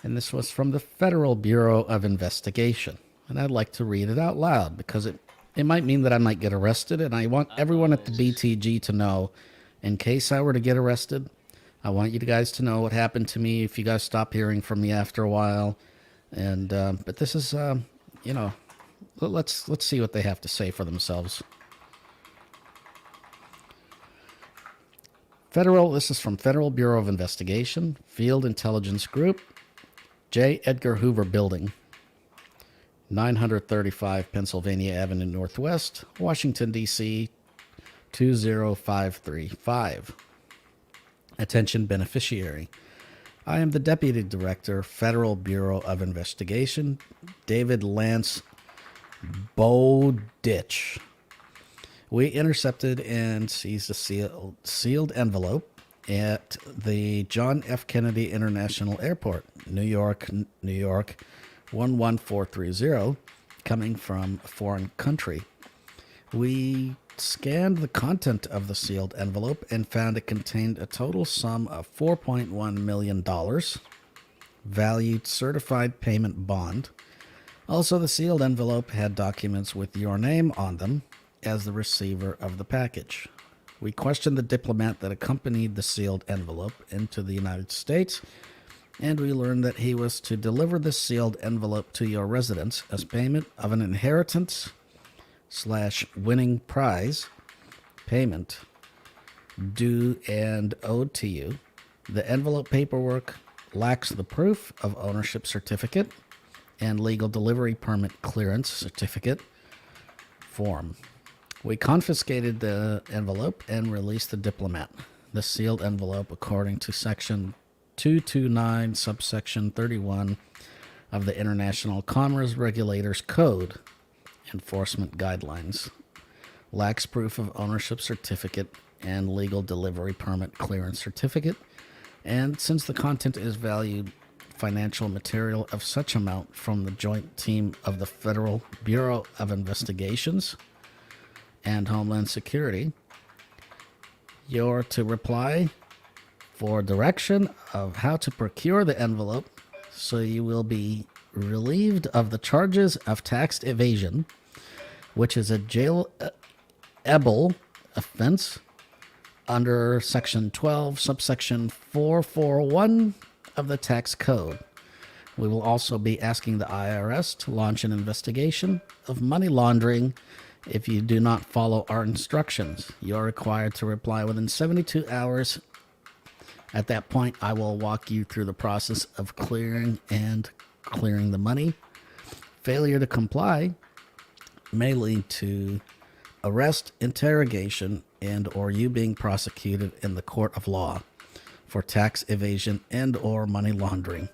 and this was from the Federal Bureau of Investigation. And I'd like to read it out loud because it might mean that I might get arrested, and I want everyone at the BTG to know, in case I were to get arrested, I want you guys to know what happened to me if you guys stop hearing from me after a while. And but this is, let's see what they have to say for themselves. This is from Federal Bureau of Investigation, Field Intelligence Group, J. Edgar Hoover Building, 935 Pennsylvania Avenue Northwest, Washington, D.C., 20535. Attention beneficiary. I am the Deputy Director, Federal Bureau of Investigation, David Lance Bowditch. We intercepted and seized a sealed envelope at the John F. Kennedy International Airport, New York, 11430, coming from a foreign country. We scanned the content of the sealed envelope and found it contained a total sum of $4.1 million, valued certified payment bond. Also, the sealed envelope had documents with your name on them as the receiver of the package. We questioned the diplomat that accompanied the sealed envelope into the United States, and we learned that he was to deliver the sealed envelope to your residence as payment of an inheritance/winning prize payment due and owed to you. The envelope paperwork lacks the proof of ownership certificate and legal delivery permit clearance certificate form. We confiscated the envelope and released the diplomat. The sealed envelope, according to Section 229, subsection 31 of the International Commerce Regulators Code enforcement guidelines, lacks proof of ownership certificate and legal delivery permit clearance certificate, and since the content is valued financial material of such amount from the joint team of the Federal Bureau of Investigations and Homeland Security, you're to reply for direction of how to procure the envelope so you will be relieved of the charges of tax evasion, which is a jailable offense under Section 12, subsection 441 of the Tax Code. We will also be asking the IRS to launch an investigation of money laundering if you do not follow our instructions. You are required to reply within 72 hours. At that point, I will walk you through the process of clearing the money. Failure to comply may lead to arrest, interrogation, and or you being prosecuted in the court of law for tax evasion and or money laundering.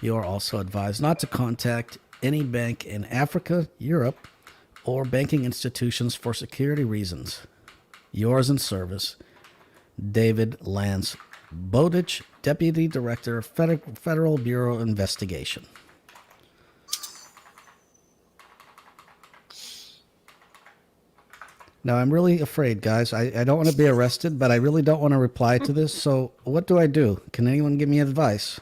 You are also advised not to contact any bank in Africa, Europe, or banking institutions for security reasons. Yours in service, David Lance Bowditch, Deputy Director, Federal Bureau of Investigation. Now, I'm really afraid, guys. I don't want to be arrested, but I really don't want to reply to this. So what do I do? Can anyone give me advice?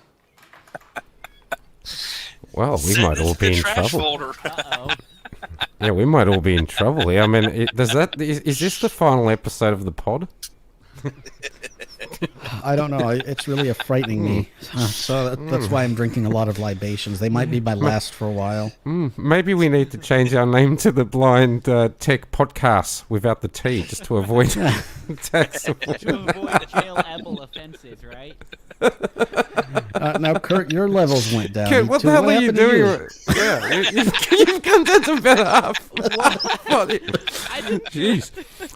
Well, we might all be in trouble. Folder. Yeah, we might all be in trouble here. I mean, is this the final episode of the pod? I don't know. It's really frightening me. So that's why I'm drinking a lot of libations. They might be my last for a while. Maybe we need to change our name to the Blind Tech Podcast without the T, just to avoid tax. To avoid jailable offenses, right? Now, Kurt, your levels went down. Kurt, what the hell are you doing? Yeah, you've come down to better half. Jeez.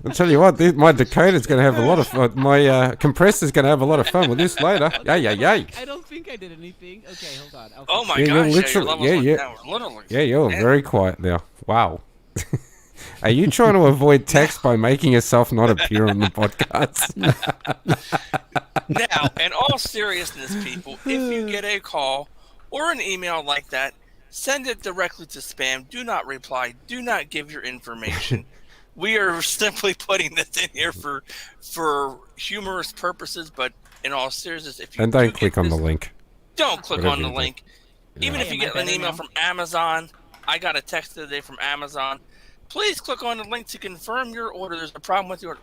I'll tell you what, my decoder's going to have a lot of fun. My compressor's going to have a lot of fun with this later. Yay. I don't think I did anything. Okay, hold on. Okay. Oh my gosh, your levels went down. Literally. Yeah, you're very quiet now. Wow. Are you trying to avoid tax by making yourself not appear on the podcast? Now, in all seriousness, people, if you get a call or an email like that, send it directly to spam. Do not reply. Do not give your information. We are simply putting this in here for humorous purposes, but in all seriousness, if you don't click on the link. Don't click on the link. Even Yeah. if you get an email from Amazon, I got a text today from Amazon. Please click on the link to confirm your order. There's a problem with your order.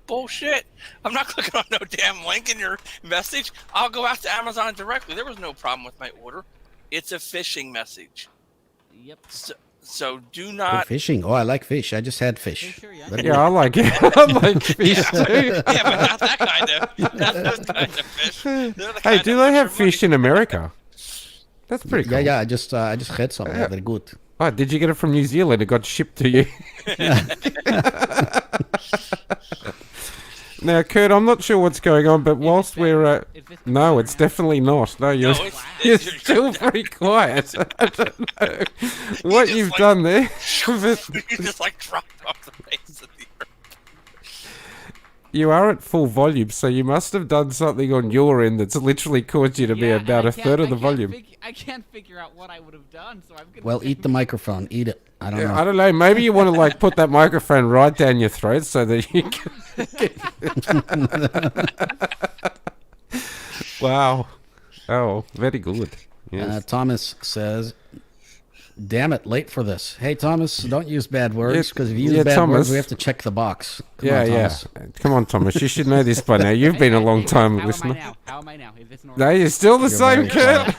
Bullshit. I'm not clicking on no damn link in your message. I'll go out to Amazon directly. There was no problem with my order. It's a phishing message. Yep. So do not... Fishing? Oh, I like fish. I just had fish. Sure, yeah. Yeah, I like it. I like fish too. Yeah, but not that kind of. Not those kind of fish. They're the Hey, kind do that they want have your money. fish in America? That's pretty cool. Yeah. I just had some. They're good. Oh, did you get it from New Zealand? It got shipped to you. Now, Kurt, I'm not sure what's going on, but whilst we're... no, it's definitely not. No, you're, you're still very quiet. I don't know what you've done there. You just like dropped off the face of the earth. You are at full volume, so you must have done something on your end that's literally caused you to be about a third of the volume. I can't figure out what I would have done, so I'm gonna. Well, eat the microphone. Eat it. I don't know. I don't know. Maybe you want to like put that microphone right down your throat so that you can. Wow. Oh, very good. Yes. Thomas says, "Damn it, late for this." Hey, Thomas, don't use bad words because if you use bad Thomas. words, we have to check the box. Come on, Thomas. Come on, Thomas. You should know this by now. You've been a long time How listener. How am I now? Is this normal? No, you're still the same, very Kurt.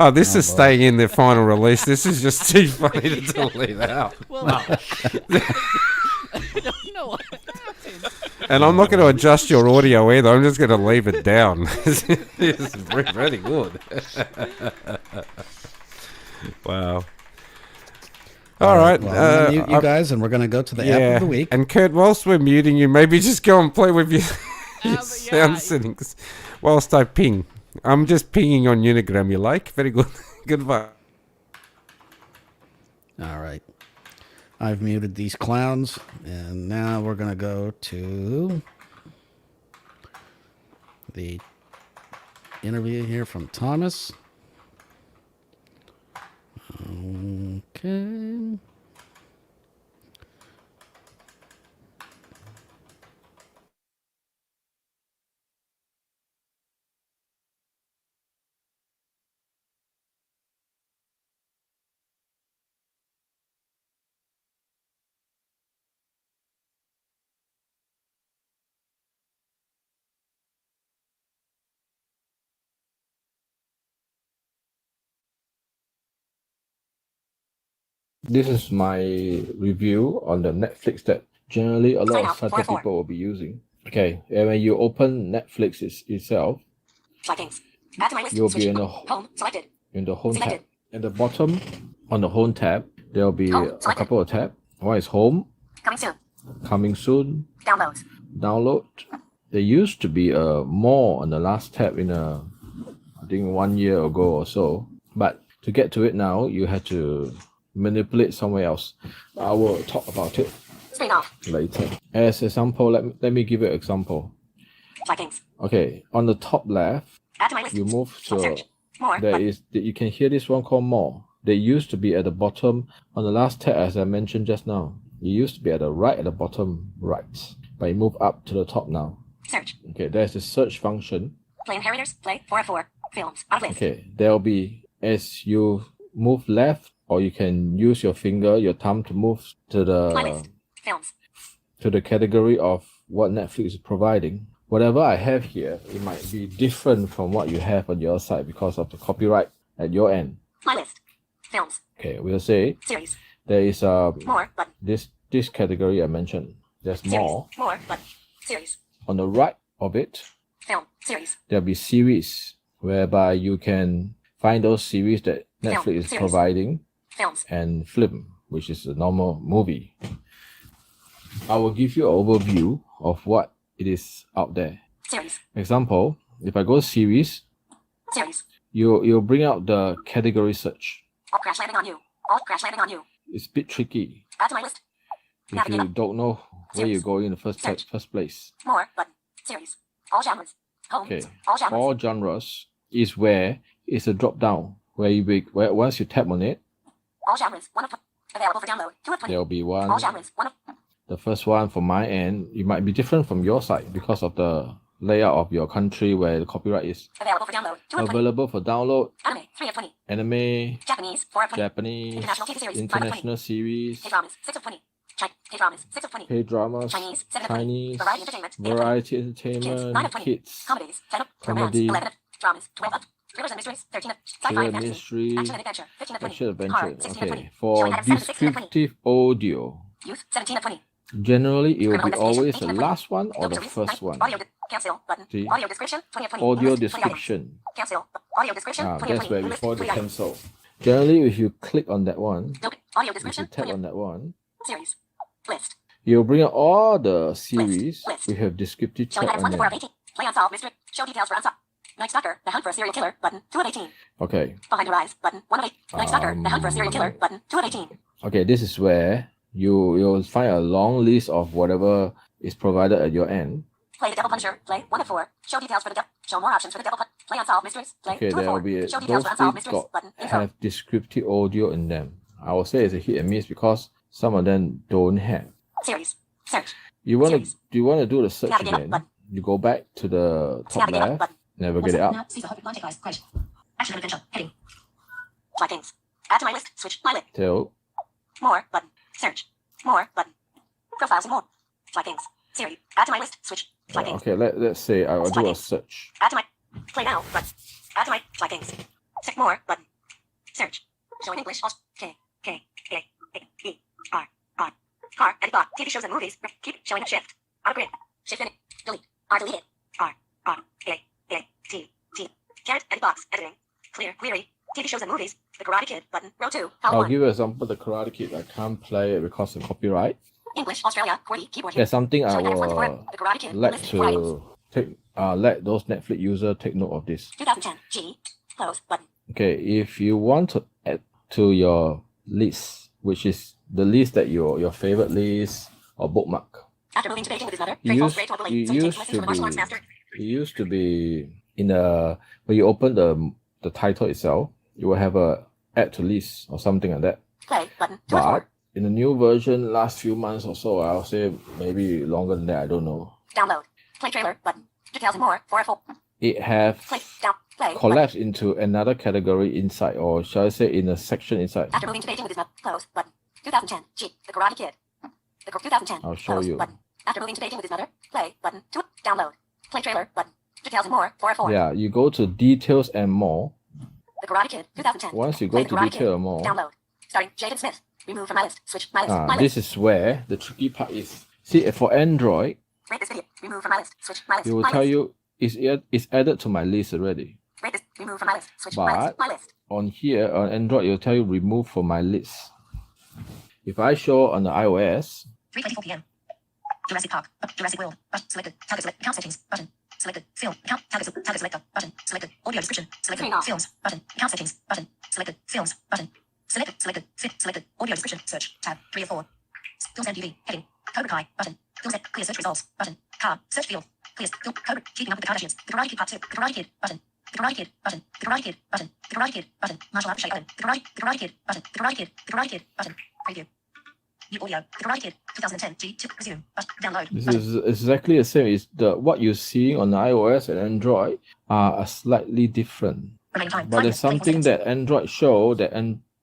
Oh, this is staying in the final release. This is just too funny to delete out. Well, I don't know what happened. And I'm not going to adjust your audio either. I'm just going to leave it down. This is very good. Wow. All right. Well, I'm gonna mute you guys, and we're going to go to the app of the week. And Kurt, whilst we're muting you, maybe just go and play with your sound settings whilst I ping. I'm just pinging on Unigram, you like? Very good. Goodbye. All right. I've muted these clowns, and now we're going to go to the interview here from Thomas. Okay. This is my review on the Netflix that generally a lot Sign of off, cyber 404. people will be using. Okay, and when you open Netflix itself, Vikings. Add to my list. you'll Switch. be in the Home. Selected. home tab. Selected. At the bottom, on the home tab, there'll be Home, a selected. couple of tabs. One is home, Coming soon. coming soon, Downloads. download. There used to be more on the last tab I think 1 year ago or so. But to get to it now, you have to manipulate somewhere else. I will talk about it Screen off. later. As example, let me give you an example. Vikings. Okay, on the top left, Add to my list. you move to Search. More. you can hear this one called more. They used to be at the bottom on the last tab, as I mentioned just now. It used to be at the right, at the bottom right, but you move up to the top now. Search. Okay, there's the search function. Play Inheritors. Play 404. Films. Out of list. Okay, there'll be, as you move left, or you can use your finger, your thumb to move to My list. Films. the category of what Netflix is providing. Whatever I have here, it might be different from what you have on your side because of the copyright at your end. My list. Films. Okay, we'll say Series. there is More. Button. this category I mentioned. There's Series. more. More. Button. Series. On the right of it, Film. Series. there'll be series, whereby you can find those series that Netflix is series. providing, Films. and film, which is a normal movie. I will give you an overview of what it is out there. Series. Example, if I go series, Series. you'll bring out the category search. All crash landing on you. All crash landing on you. It's a bit tricky Add to my list. if Navigate you up. don't know where Series. you're going in the first Search. place. More. Button. Series. All genres. Home. Okay. All genres. All genres is where it's a drop down where where once you tap on it, All genres. 1 of available for download. 2 of 20. there'll be one. All genres. 1 of The first one from my end, it might be different from your side because of the layout of your country where the copyright is. available for download. 2 of 20. Available for download, Anime. 3 of 20. anime, Japanese. 4 of 20. Japanese, International TV series. 5 of 20. international series, K-dramas. 6 of 20. K-dramas. 6 of 20. K-dramas, Chinese. 7 of 20. Chinese, Variety entertainment. 8 of 20. variety Kids. 9 entertainment, of 20. kids, Comedies. 10 of comedy, romance. 11 of dramas. 12 of thrillers and mysteries. 13 of sci-fi thriller and fantasy. mystery, Action and adventure. 15 of 20. action adventure. Horror. 16 of 20. Okay, for Showing items 7 to 16 of 20. descriptive audio, Youth. 17 of 20. generally it will Criminal be always investigation, the 18 of 20. last one or Film the series, first 9. one. Audio. Cancel. Button. See? Audio description. 20 of 20. Audio List, 20 items. description. Cancel. Audio description. 20 of That's 20. where List, before they 20 items. cancel. Generally, if you click on that one, Nope. Audio if you description. tap 20 on of that one, series. List. you'll bring out all the series. List. We have descriptive Showing chat items on 1 to 4 of them. 18. Play unsolved mystery. Show details for unsolved. Night Stalker. The hunt for a serial killer. Button. 2 of 18. Okay. Behind Your Eyes. Button. 1 of 8. Night Stalker. The hunt for a serial killer. Button. 2 of 18. Okay, this is where you'll find a long list of whatever is provided at your end. Play the Devil Punisher. Play 1 of 4. Show details for the devil. Show more options for the devil. Play unsolved mysteries. Play Okay, 2 of there will 4. be Show those details for unsolved things mysteries. Button. Info. have descriptive audio in them. I will say it's a hit and miss because some of them don't have. Series. Search. You want Series. to do you want to do the search Navigate up again? button. You go back to the top Navigate up left, button. navigate it up. Now, see the hope contact guys. Crash. Action and adventure. Heading. Vikings. Add to my list. Switch. My list. Till More. Button. Search. More. Button. Profiles and more. Vikings. Siri. Add to my list. Switch. Vikings. okay, let's say I will do a Vikings. search. Add to my. Play now. Button. Add to my. Vikings. Check more. Button. Search. Show in English. K. K. A. A. E. R. R. R. Edit block. TV shows and movies. Keep showing. Shift. Auto grid. Shift in. Delete. R. Deleted. R. R. A. A. T. T. Carrot. Edit box. Editing. Clear. Query. TV shows and movies. The Karate Kid. Button. Row 2. Column I'll 1. give you an example. The Karate Kid. I can't play it because of copyright. English. Australia. QWERTY. Keyboard here. There's something I Showing items 1 to 4. will The Karate Kid. like List 4 items. to take let those Netflix users take note of this. 2010 G. Close button. Okay, if you want to add to your list, which is the list that your favorite list or bookmark, After moving to Beijing with his mother, it Trade falls used, great to it Italy, so he takes used lessons to from the martial arts be master. it used to be in a when you open the title itself, you will have a add to list or something like that. Play button. But in the new version, last few months or so, I'll say maybe longer than that, I don't know. Download. Play trailer button. Details and more for a full. It have Play down. Play collapsed into another category inside, or shall I say in a section inside. After moving to Beijing with his mother, close button. 2010 G. The Karate Kid. The 2010. I'll show close you. button. After moving to Beijing with his mother, play button. Download. Play trailer button. Details and more for a full. Yeah, you go to details and more. The Karate Kid 2010. Once you Play go The to Karate detail Kid. and more, Download. Starring Jaden Smith. Remove from my list. Switch my list. My this list. is where the tricky part is. See, for Android, Rate this video. Remove from my list. Switch my list. it will my tell list. you it's added to my list already. Rate this. Remove from my list. Switch my list. But My list. on here, on Android, it will tell you remove from my list. If I show on the iOS, 3:24 p.m. Jurassic Park. Jurassic World. Selected. Target select. Account settings. Button. Selected. Film. Account. Target selector. Button. Selected. Audio description. Selected. Films. Button. Account settings. Button. Selected. Films. Button. Selected. Selected. Selected. Audio description. Search. Tab. 3 of 4. Films and TV. Heading. Cobra Kai. Button. Films and clear search results. Button. Car. Search field. Clear. Film. Cobra. Keeping up with the Kardashians. The Karate Kid Part 2. The Karate Kid. Button. The Karate Kid. Button. The Karate Kid. Button. The Karate Kid. Button. Martial arts shape. Button. The Karate Kid. Button. The Karate Kid. The Karate Kid. Button. Preview. New audio. The Karate Kid. 2010 G2. Resume. Download. this Button. is exactly the same. Is the what you're seeing on the iOS and Android are slightly different. Remaining time. But 5 there's minutes, 24 something seconds. that Android show that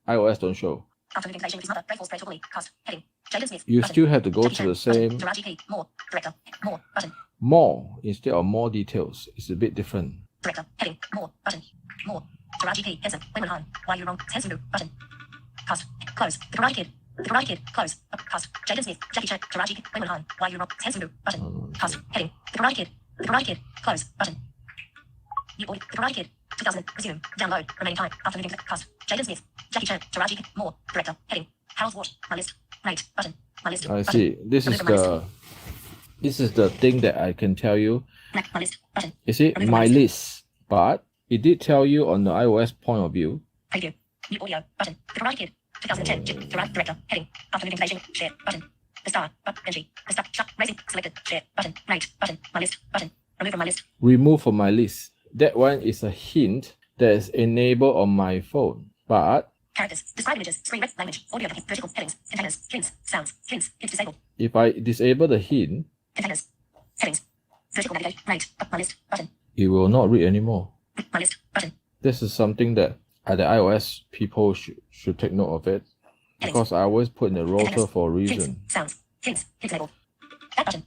iOS don't show. After moving to Beijing with his mother, Grateful Spray Totally. Cast. Heading. Jaden Smith. You Button. still have to go Jackie to Chan. the same Button. Taraji P. More. Director. More. Button. more instead of more details. It's a bit different. Director. Heading. More. Button. More. Taraji P. Henson. Wayman Han. Why you wrong? Henson. Button. Cast. Close. The Karate Kid. The Karate Kid. Close. Cast. Jaden Smith. Jackie Chan. Taraji P. Wayman Han. Why you wrong? Henson. Button. Cast. Heading. The Karate Kid. The Karate Kid. Close. Button. New audio. The Karate Kid. 2000. Resume. Download. Remaining time. After moving to cast. Jaden Smith. Jackie Chan. Taraji P. More. Director. Heading. Harold Watt. My list. Rate. Button. My list. I Button. see. This is the thing that I can tell you. My list. Button. You see, Remove my my list. list, but it did tell you on the iOS point of view. Preview. New audio. Button. The Karate Kid. 2010. Director. Heading. After moving to Beijing. Share. Button. The Star. Entry. The Star. Shut. Raising. Selected. Share. Button. Rate. Button. My list. Button. Remove from my list. Remove from my list. That one is a hint that is enabled on my phone. But Characters. Describe images. Screen red. Language. Audio. Vertical. Headings. Containers. Hints. Sounds. Hints. Hints disabled. if I disable the hint, Containers. Settings. Vertical navigation. Rate. My list. Button. it will not read anymore. My list. Button. This is something that the iOS people should take note of it. Because I always put in the rotor for a reason. Hints. Sounds. Hints. Hints label. Back button.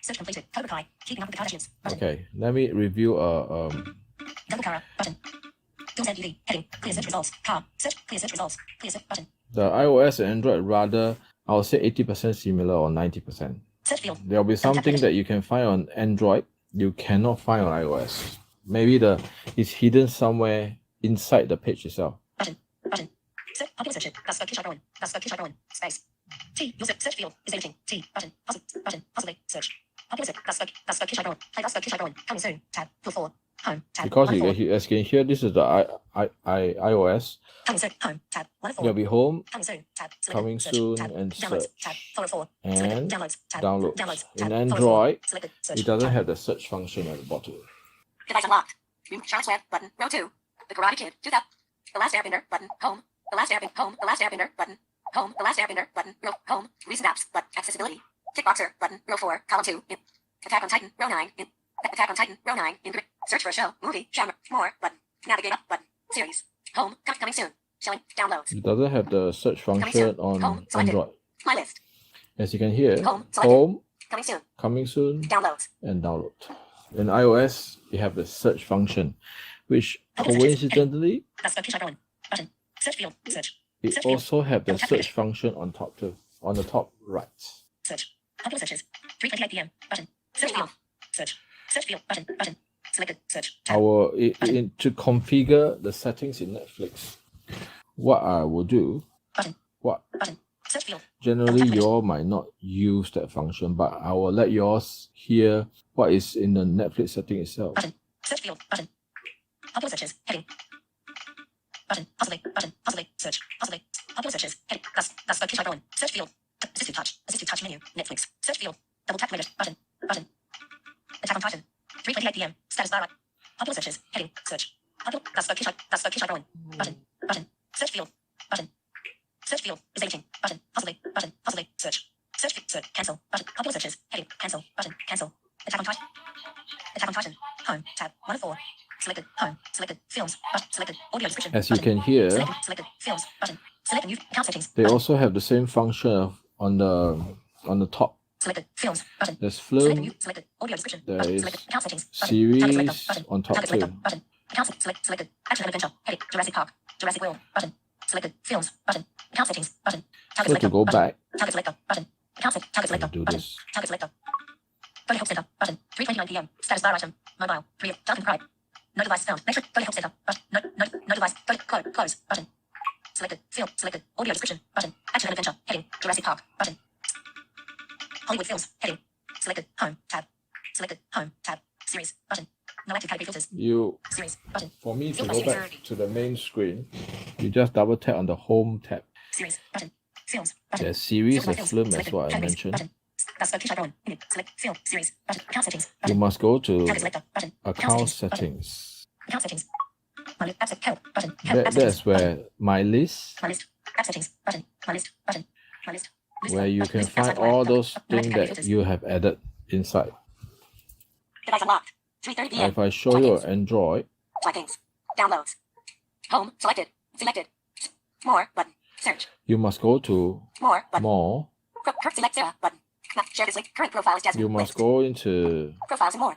Search completed. Cobra Kai. Keeping up with the Kardashians. Button. Okay, let me review Double Cara. Button. Films and TV. Heading. Clear search results. Car. Search. Clear search results. Clear search button. the iOS and Android rather, I'll say 80% similar or 90%. Search field. There'll be something that you can find on Android you cannot find on iOS. Maybe it's hidden somewhere inside the page itself. Button. Button. Search. Popular search. Das Kish Iron. Das Kish Iron. Space. T. User search field is editing. T. Button. Button. Possibly. Search. Popular search. Das Kish Iron. Play Das Kish Iron. Coming soon. Tab. Full 4. Home. Tab. Because 1 you of 4. can, as you can hear, this is the iOS. Coming soon. Home. Tab. 1 of 4. There'll be home, Coming soon. Tab. Selected. coming Search. soon, Tab. and Downloads. search. Tab. 4 of 4. And Selected. Downloads. Tab. downloads. Downloads. In Tab. 4 of 4. Android, Selected. Search. it doesn't Tab. have the search function at the bottom. Device unlocked. Charlotte's Web button. Row 2. The Karate Kid. 2000. The Last Airbender button. Home. The Last Airbender. Home. The Last Airbender button. Home. The Last Airbender button. Row. Home. Recent apps. But accessibility. Kickboxer button. Row 4. Column 2. In. Attack on Titan. Row 9. In. Attack on Titan. Row 9. In. Search for a show. Movie. Genre. More. Button. Navigate up. Button. Series. Home. Coming soon. Showing. Downloads. It doesn't have the search function on Android. My list. As you can hear, Home. Selected. home, Coming soon. coming soon, Downloads. and download. In iOS, you have the search function, which coincidentally, That's the Kish Iron. Button. Search field. Search. it Search field. also have the Tab. search function on top too, on the top right. Search. Popular searches. 3:28 p.m. Button. Search field. Search. Search field. Button. Button. Selected. Search. Tab. To configure the settings in Netflix, what I will do, Button. what Button. Search field. Generally, you all might not use that function, but I will let yours hear what is in the Netflix setting itself. Button. Search field. Button. Popular searches. Heading. Button. Possibly. Button. Possibly. Search. Possibly. Popular searches. Heading. Thus. Keep going. Search field. Assistive touch. Assistive touch menu. Netflix. Search field. Double tap playlist. Button. Button. Attack on Titan. 3:28 p.m. Status bar. Popular searches. Heading. Search. Popular. Keep going. Button. Button. Search field. Button. Search field is aging. Button. Possibly. Button. Possibly. Search. Search. Search. Cancel. Button. Popular searches. Heading. Cancel. Button. Cancel. Attack on Titan. Attack on Titan. Home. Tab. 1 of 4. Selected. Home. Selected. Films. Button. Selected. Audio description. As you button. can hear, Selected. Films. Button. Select new account settings. they button. also have the same function on the top. Selected. Films. Button. There's Selected film, new. Selected. Audio description. there button. is Selected. Account settings. Button. series Target selector. Button. on top Target selector. too. Button. Account selected. Action and adventure. Heading. Jurassic Park. Jurassic World. Button. Selected. Films. Button. Account settings. Button. Target So to selector. go button. back, Target selector. Button. Account set. Target selector. do Button. this. Target selector. Go to help center. Button. 3:29 p.m. Status bar item. Mobile. 3 of Dolphin Pride. No device found. Make sure. Go to help center. Button. No device. Go to close. Button. Selected. Field. Selected. Audio description. Button. Action and adventure. Heading. Jurassic Park. Button. Hollywood films. Heading. Selected. Home. Tab. Selected. Home. Tab. Series. Button. No active category filters. You, Series. Button. for me to Field by go series. back to the main screen, you just double tap on the home tab. Series. Button. Films. Button. There's series Field by and films. film as Selected. what I Categories. mentioned. Button. That's the keep going. Select film. Series. Button. Account settings. You Button. must go to Target selector. Button. account settings. Button. settings. Account settings. My list. App set. Help. Button. Help. App That's settings. where Button. my list, My list. App settings. Button. My list. Button. My list. List. where you Button. can List. find Outside all wire. those Button. things Active that filters. you have added inside. Device unlocked. 3:30 p.m. If I show you an Android, Settings. Downloads. Home. Selected. Selected. More. Button. Search. you must go to More. Button. more. Select Sarah. Button. Share this link. Current profile is Jasmine. You must List. go into Profiles and more.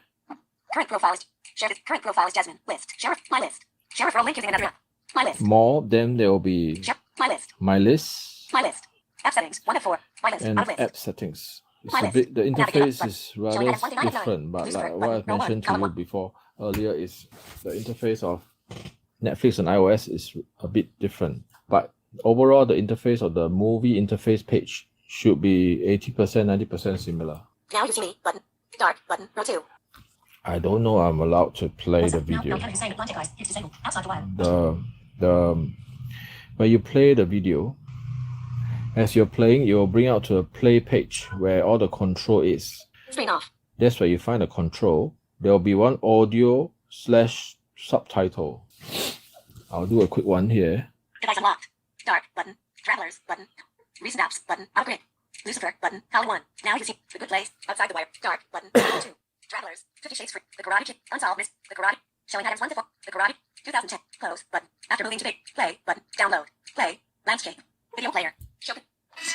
Current profile is share this. Current profile is Jasmine. List. Share my list. Share referral link using another app. My list. more, then there will be Share my list. my list My list. App settings. 1 of 4. My list. and Out of list. app settings. It's My a list. bit, the Navigator interface button. is rather Showing items 1 to 9 of 9. different, but User like button. what I've Row 1. mentioned to Column you 1. before earlier is the interface of Netflix and iOS is a bit different. But overall, the interface of the movie interface page should be 80%, 90% similar. Now you see me. Button. Dark. Button. Row 2. I don't know I'm allowed to play the Now video. having disabled. Blind device. It's disabled. Outside the wire. The when you play the video, as you're playing, it will bring out to a play page where all the control is. Screen off. That's where you find the control. There will be one audio / subtitle. I'll do a quick one here. Device unlocked. Dark. Button. Travelers. Button. Recent apps. Button. Out of grid. Lucifer. Button. Column 1. Now you see the good place. Outside the wire. Dark. Button. Column 2. Travelers. 50 Shades Free. The Karate Kid. Unsolved Mystery. The Karate. Showing items 1 to 4. The Karate. 2010. Close. Button. After moving to big. Play. Button. Download. Play. Landscape. Video player. Show.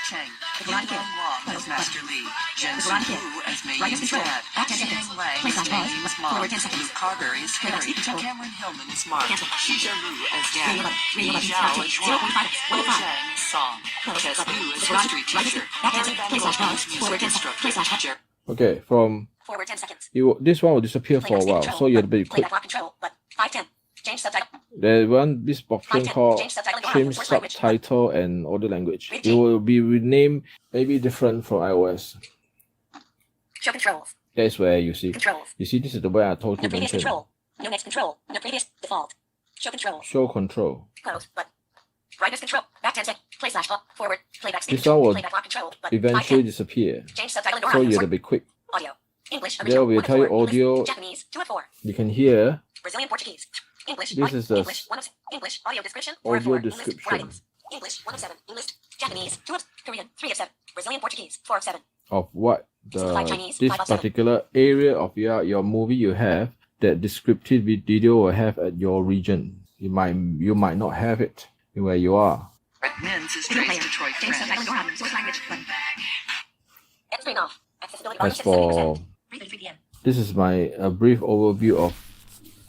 Chang, The Karate Kid. Wong as Master Lee, Jen The Karate Kid. Wu as Mei Brightness Yin's control. dad, Back 10 seconds. Yang Lang Play as slash Mei pause. Yin's mom, Forward 10 seconds. Luke Carberry as Play back. Harry, Control. Cameron Hillman as Mark, Cancel. Xija Lu as Radio Dad, button. Li Radio button. Zhao Start as to Juan, 0.5. Bo 1 of 5. Zhang as Song, Close. Tess Button. Liu as The Karate. History Brightness. Teacher, Back 10 Harry seconds. Van Play slash Gogh pause. as Music Forward 10 seconds. Instructor, Play slash pause. Jer- Okay, from Forward 10 seconds. this one will disappear for a while, so you have to be quick. Playback lock control. Button. 510. Change subtitle. There's this option called Change subtitle. change Source language. subtitle and audio language. BTG. It will be renamed maybe different from iOS. Show controls. That's where you see. Controls. You see, this is the way I told No you previous mention. control. No next control. No previous default. Show controls. Show control. Close. Button. Brightness control. Back 10 seconds. Play slash up. Forward. Playback speed. This one will Playback lock control. Button. eventually 510. disappear. Change subtitle. So you have to be quick. Audio. English. There Original. will 1 of tell you 4. English, audio. Japanese. 2 of 4. You can hear Brazilian Portuguese. English. This is the English. 1 of English. Audio description. 4 of audio 4. English. description. Writings. English. 1 of 7. English. Japanese. 2 of Korean. 3 of 7. Brazilian Portuguese. 4 of 7. of what Simplified Chinese, this 5 of 7. particular area of your movie you have that descriptive video will have at your region. You might not have it where you are. Men's is Video traced player. Detroit Change friends. subtitle. Your source language. Button. End screen off. Accessibility. As for 3:33 p.m. this is my brief overview of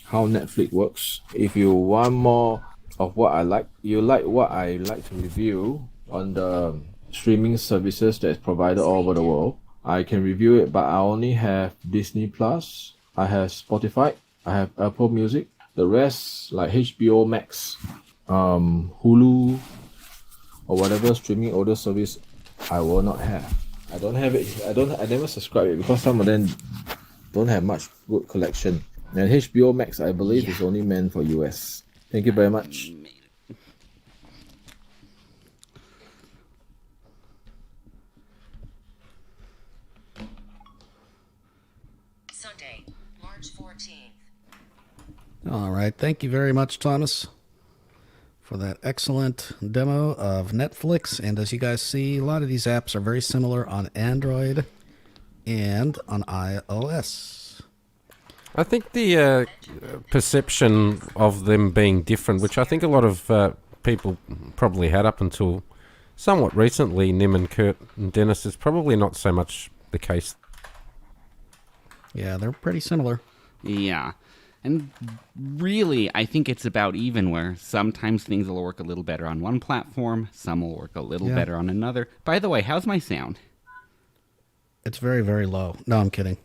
how Netflix works. If you want more of what I like, you like what I like to review on the streaming services that is provided all over the world, I can review it, but I only have Disney Plus, I have Spotify, I have Apple Music. The rest, like HBO Max, Hulu, or whatever streaming audio service I will not have. I don't have it. I never subscribe it because some of them don't have much good collection. And HBO Max, I believe, is only meant for US. Thank you very much. Sunday, March 14th. All right. Thank you very much, Thomas, for that excellent demo of Netflix. And as you guys see, a lot of these apps are very similar on Android and on iOS. I think the perception of them being different, which I think a lot of people probably had up until somewhat recently, Nim and Kurt and Dennis, is probably not so much the case. Yeah, they're pretty similar. Yeah. And really, I think it's about even, where sometimes things will work a little better on one platform, some will work a little better on another. By the way, how's my sound? It's very, very low. No, I'm kidding.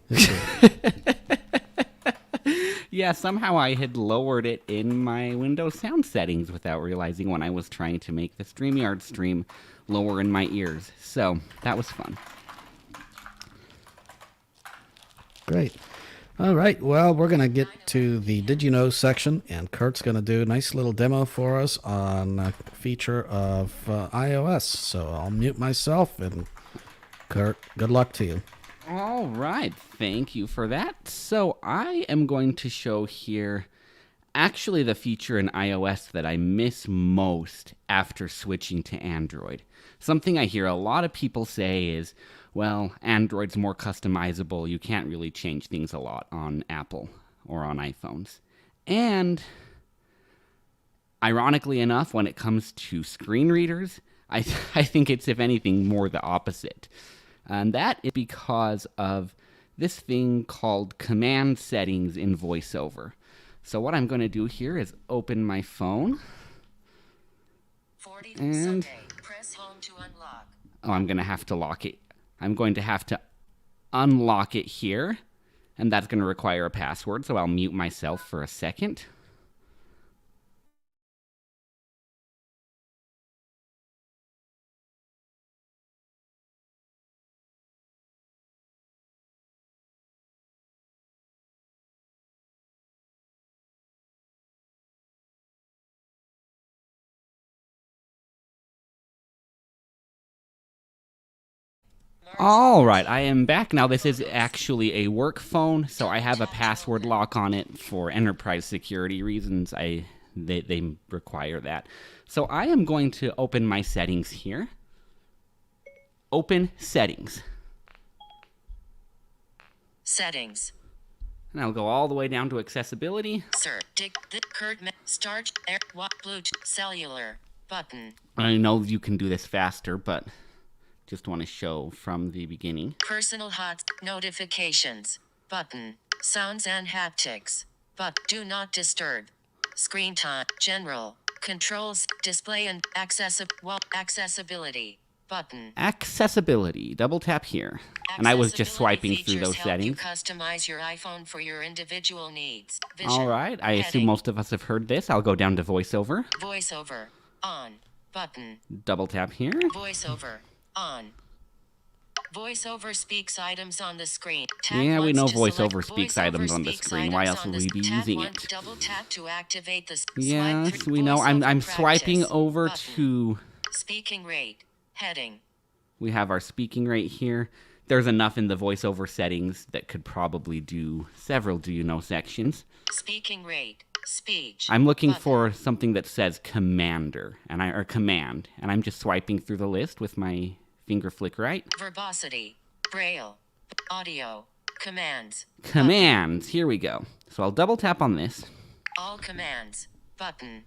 Yeah, somehow I had lowered it in my Windows sound settings without realizing when I was trying to make the StreamYard stream lower in my ears. So, that was fun. Great. All right. Well, we're going to get to the Did You Know section, and Kurt's going to do a nice little demo for us on a feature of iOS. So I'll mute myself, and Kurt, good luck to you. All right, thank you for that. So I am going to show here actually the feature in iOS that I miss most after switching to Android. Something I hear a lot of people say is, well, Android's more customizable. You can't really change things a lot on Apple or on iPhones. And ironically enough, when it comes to screen readers, I think it's, if anything, more the opposite. And that is because of this thing called command settings in VoiceOver. So what I'm going to do here is open my phone. And Press home to unlock. oh, I'm going to have to lock it. I'm going to have to unlock it here. And that's going to require a password, so I'll mute myself for a second. All right, I am back now. This is actually a work phone, so I have a password lock on it for enterprise security reasons. They require that. So I am going to open my settings here. Open settings. Settings. And I'll go all the way down to accessibility. Sir, dig the Kurt start air what Bluetooth cellular button. I know you can do this faster, but just want to show from the beginning. Personal hot notifications button. Sounds and haptics. But do not disturb. Screen time. General. Controls. Display and accessibility. Button. Accessibility. Double tap here. And I was just swiping through those settings. You customize your iPhone for your individual needs. Vision. All right. I assume Heading. most of us have heard this. I'll go down to VoiceOver. VoiceOver. On. Button. Double tap here. VoiceOver. On. VoiceOver speaks items on the screen. Tap Yeah, we once know to VoiceOver select speaks VoiceOver items on the speaks screen. Why items else on would the we be tap using once, it? Double tap to activate the Yes, swipe we know. I'm VoiceOver swiping practice. over Button. to... Speaking rate. Heading. We have our speaking rate here. There's enough in the VoiceOver settings that could probably do several Do You Know sections. Speaking rate. Speech. I'm looking Button. for something that says commander, or command, and I'm just swiping through the list with my finger flick right. Verbosity. Braille. Audio. Commands. Commands, here we go. So I'll double tap on this. All commands. Button.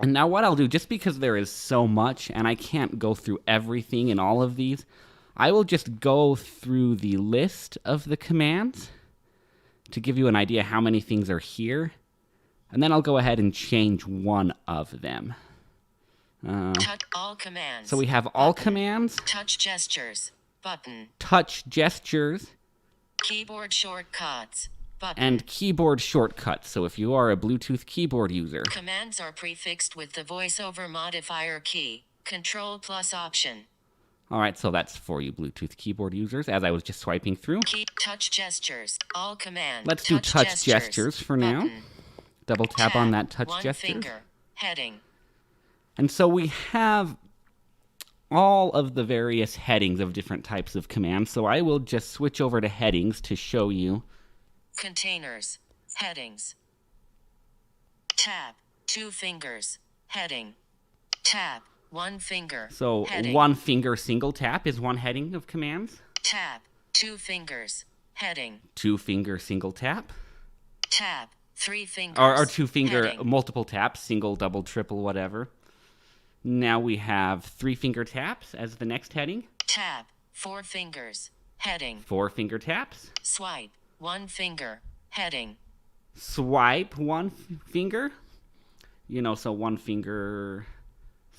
And now what I'll do, just because there is so much, and I can't go through everything in all of these, I will just go through the list of the commands to give you an idea how many things are here. And then I'll go ahead and change one of them. Touch all commands. So we have all commands, Touch gestures. Button. touch gestures, Keyboard shortcuts. Button. and keyboard shortcuts. So if you are a Bluetooth keyboard user, Commands are prefixed with the VoiceOver modifier key. Control plus Option. All right, so that's for you Bluetooth keyboard users as I was just swiping through. Keep touch gestures. All command. Let's do touch gestures for now. Button. Double tap on that touch one gesture. finger. Heading. And so we have all of the various headings of different types of commands. So I will just switch over to headings to show you. Containers. Headings. Tab. 2 fingers. Heading. Tab. 1 finger. So heading. 1 finger single tap is one heading of commands. Tab. 2 fingers. Heading. 2 finger single tap. Tab. 3 fingers. Or 2 finger heading. multiple taps, single, double, triple, whatever. Now we have 3 finger taps as the next heading. Tab. 4 fingers. Heading. 4 finger taps. Swipe. 1 finger. Heading. Swipe 1 finger. So 1 finger,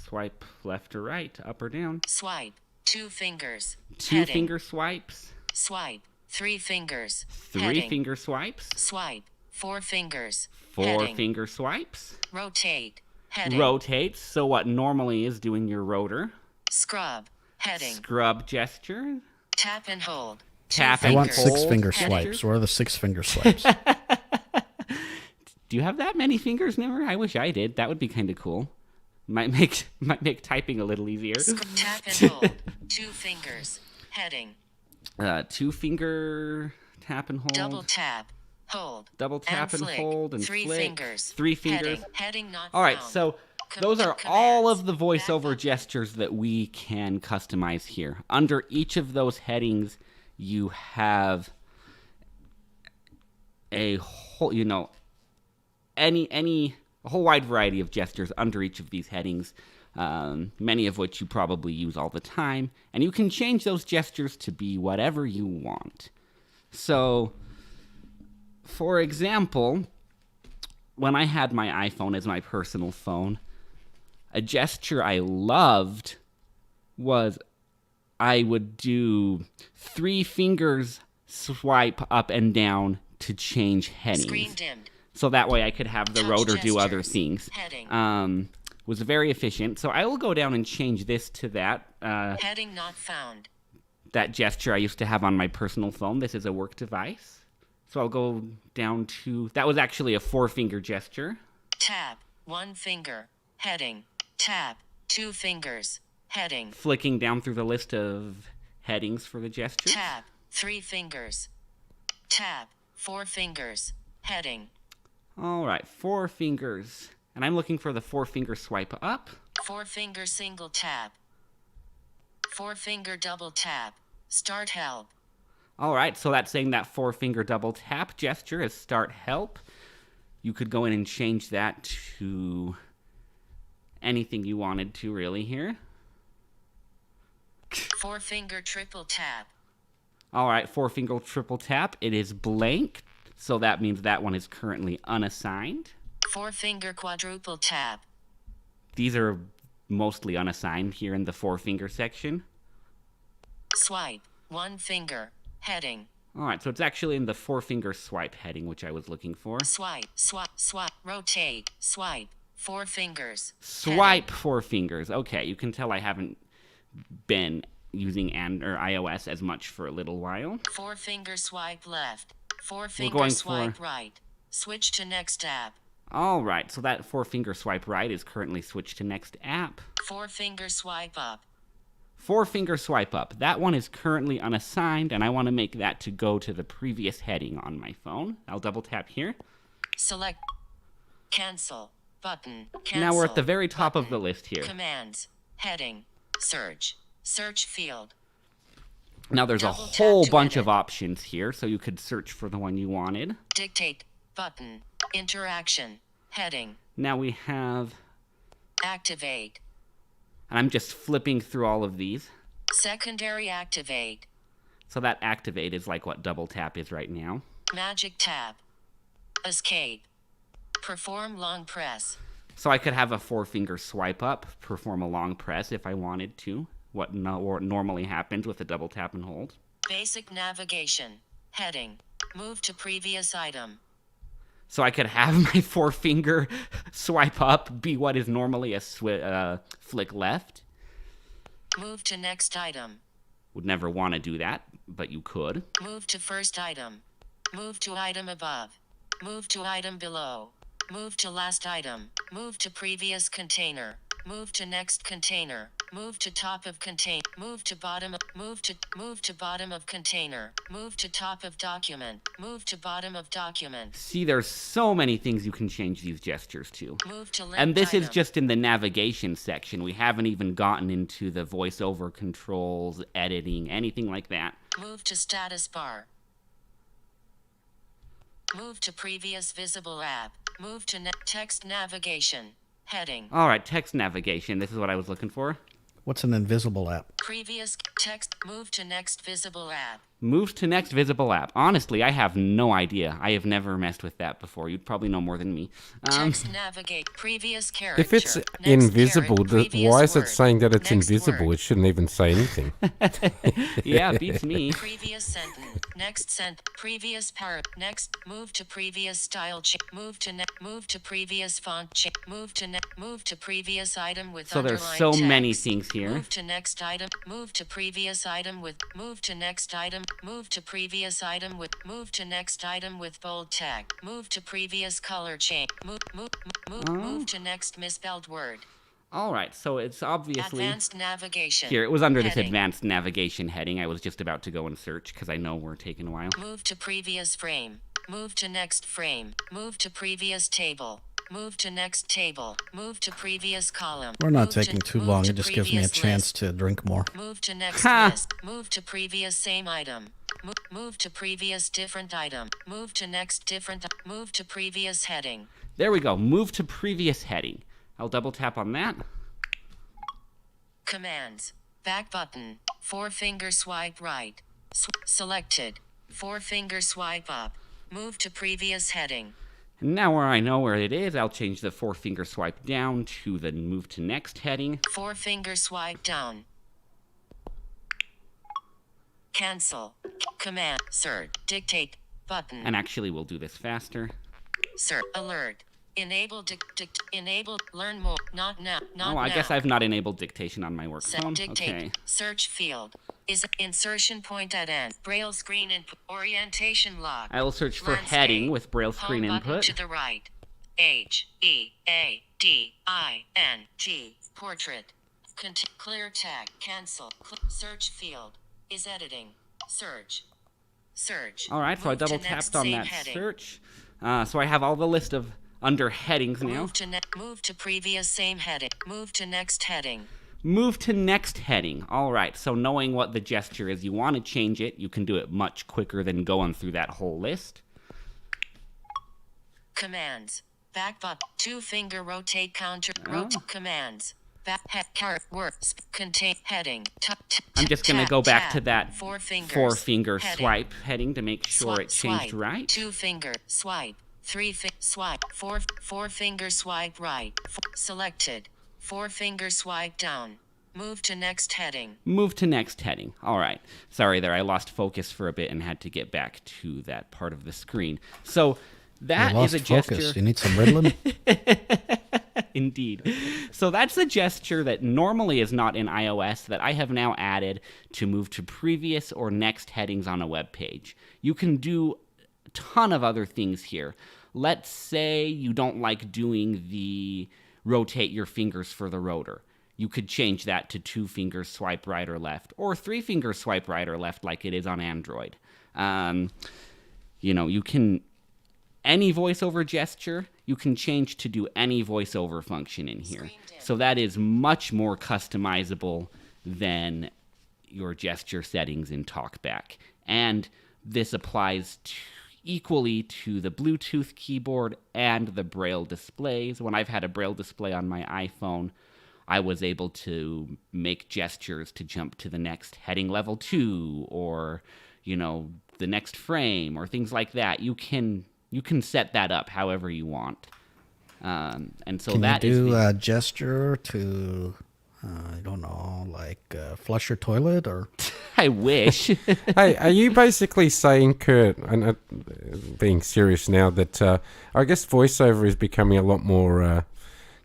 swipe left or right, up or down. Swipe. 2 fingers. 2 heading. finger swipes. Swipe. 3 fingers. 3 heading. finger swipes. Swipe. 4 fingers. 4 heading. finger swipes. Rotate. Heading. Rotate. So what normally is doing your rotor. Scrub. Heading. Scrub gesture. Tap and hold. Tap I and want hold 6 finger gesture. swipes. Where are the 6 finger swipes? Do you have that many fingers, Nimmer? I wish I did. That would be kind of cool. Might make typing a little easier. Tap and hold. 2 fingers. Heading. 2 finger tap and hold. Double tap. Hold. Double tap and flick. hold and 3 flick. fingers. 3 fingers. Heading. Heading not All right, found. so those are all of the voiceover gestures that we can customize here. Under each of those headings, you have a whole, a whole wide variety of gestures under each of these headings, many of which you probably use all the time, and you can change those gestures to be whatever you want. So, for example, when I had my iPhone as my personal phone, a gesture I loved was I would do 3 fingers swipe up and down to change headings. Screen dimmed. So that way I could have the Touch rotor do other gestures. things. Heading. Was very efficient. So I will go down and change this to that. Heading not found. That gesture I used to have on my personal phone. This is a work device. So I'll go down to... That was actually a 4-finger gesture. Tab. 1 finger. Heading. Tab. 2 fingers. Heading. Flicking down through the list of headings for the gesture. Tab. 3 fingers. Tab. 4 fingers. Heading. All right, 4 fingers. And I'm looking for the 4-finger swipe up. 4 finger single tap. 4 finger double tap. Start help. All right, so that's saying that 4-finger double tap gesture is start help. You could go in and change that to anything you wanted to really here. 4 finger triple tap. All right, 4-finger triple tap. It is blank, so that means that one is currently unassigned. 4 finger quadruple tap. These are mostly unassigned here in the 4-finger section. Swipe. 1 finger. Heading. All right, so it's actually in the 4-finger swipe heading, which I was looking for. Swipe. Swipe. Swipe. Rotate. Swipe. 4 fingers. Swipe 4 fingers. Okay, you can tell I haven't been using iOS as much for a little while. 4 finger swipe left. 4 going finger for- swipe right. Switch to next app. All right, so that 4-finger swipe right is currently switched to next app. 4 finger swipe up. 4-finger swipe up. That one is currently unassigned, and I want to make that to go to the previous heading on my phone. I'll double tap here. Select. Cancel. Button. Cancel. Now we're at the very top of Button. the list here. Commands. Heading. Search. Search field. Now there's a Double tap whole to bunch edit. of options here, so you could search for the one you wanted. Dictate. Button. Interaction. Heading. Now we have, Activate. and I'm just flipping through all of these. Secondary activate. So that activate is like what double tap is right now. Magic tap. Escape. Perform long press. So I could have a 4-finger swipe up, perform a long press if I wanted to, what normally happens with a double tap and hold. Basic navigation. Heading. Move to previous item. So I could have my 4-finger swipe up be what is normally a flick left. Move to next item. Would never want to do that, but you could. Move to first item. Move to item above. Move to item below. Move to last item. Move to previous container. Move to next container. Move to top of contain. Move to bottom. Move to bottom of container. Move to top of document. Move to bottom of document. See, there's so many things you can change these gestures to. Move to left And this is item. just in the navigation section. We haven't even gotten into the voiceover controls, editing, anything like that. Move to status bar. Move to previous visible app. Move to text navigation. Heading. All right, text navigation. This is what I was looking for. What's an invisible app? Previous text. Move to next visible app. Move to next visible app. Honestly, I have no idea. I have never messed with that before. You'd probably know more than me. Text navigate. Previous character. If it's Next invisible, character, previous why is it word. saying that it's Next invisible? word. It shouldn't even say anything. Yeah, beats me. Previous sentence. Next sent. Previous part. Next. Move to previous style change. Move to Move to previous font change. Move to Move to previous item with So there's underlined so text. many things here. Move to next item. Move to previous item with. Move to next item. Move to previous item with. Move to next item with bold tag. Move to previous color change. Move to next misspelled word. All right, so it's obviously... Advanced navigation. Here, it was under this Heading. advanced navigation heading. I was just about to go and search because I know we're taking a while. Move to previous frame. Move to next frame. Move to previous table. Move to next table. Move to previous column. We're not Move taking to, too move long. to It just gives me a previous chance list. to drink more. Move to next Ha! list. Move to previous same item. Move to previous different item. Move to next different. Move to previous heading. There we go. Move to previous heading. I'll double tap on that. Commands. Back button. 4-finger swipe right. Selected. 4-finger swipe up. Move to previous heading. And now where I know where it is, I'll change the 4-finger swipe down to the move to next heading. 4-finger swipe down. Cancel. Command. Search. Dictate. Button. And actually, we'll do this faster. Search. Alert. Enable. Enable. Learn more. Not now. Not Oh, I now. guess I've not enabled dictation on my work Set phone. dictate. Okay. Search field. Is insertion point at end. Braille screen input. Orientation lock. I will search for Landscape. heading with Braille screen Home button input. to the right. HEADING. Portrait. Clear tag. Cancel. Search field. Is editing. Search. Search. All right, so I Move to double next tapped on same that heading. search. So I have all the list of under headings now. Move to previous same heading. Move to next heading. Move to next heading. All right, so knowing what the gesture is, you want to change it. You can do it much quicker than going through that whole list. Commands. Back button. 2-finger rotate counter. Oh. Commands. Back words. Contain heading. I'm just going to go back to that 4 fingers. 4-finger Heading. swipe heading to make sure it changed Swipe. right. 2-finger swipe. 3-finger swipe. 4-finger swipe right. Selected. 4-finger swipe down. Move to next heading. Move to next heading. All right. Sorry there, I lost focus for a bit and had to get back to that part of the screen. So that You is lost a focus. gesture. You need some Ritalin? Indeed. So that's a gesture that normally is not in iOS that I have now added to move to previous or next headings on a web page. You can do a ton of other things here. Let's say you don't like doing the rotate your fingers for the rotor. You could change that to 2-finger swipe right or left, or 3-finger swipe right or left like it is on Android. You can... Any voiceover gesture, you can change to do any voiceover function in here. So that is much more customizable than your gesture settings in TalkBack. And this applies equally to the Bluetooth keyboard and the Braille displays. When I've had a Braille display on my iPhone, I was able to make gestures to jump to the next heading level 2 or, the next frame or things like that. You can set that up however you want. And so Can that you is do a gesture to, I don't know, like flush your toilet or... I wish. Hey, are you basically saying, Kurt, and being serious now, that I guess voiceover is becoming a lot more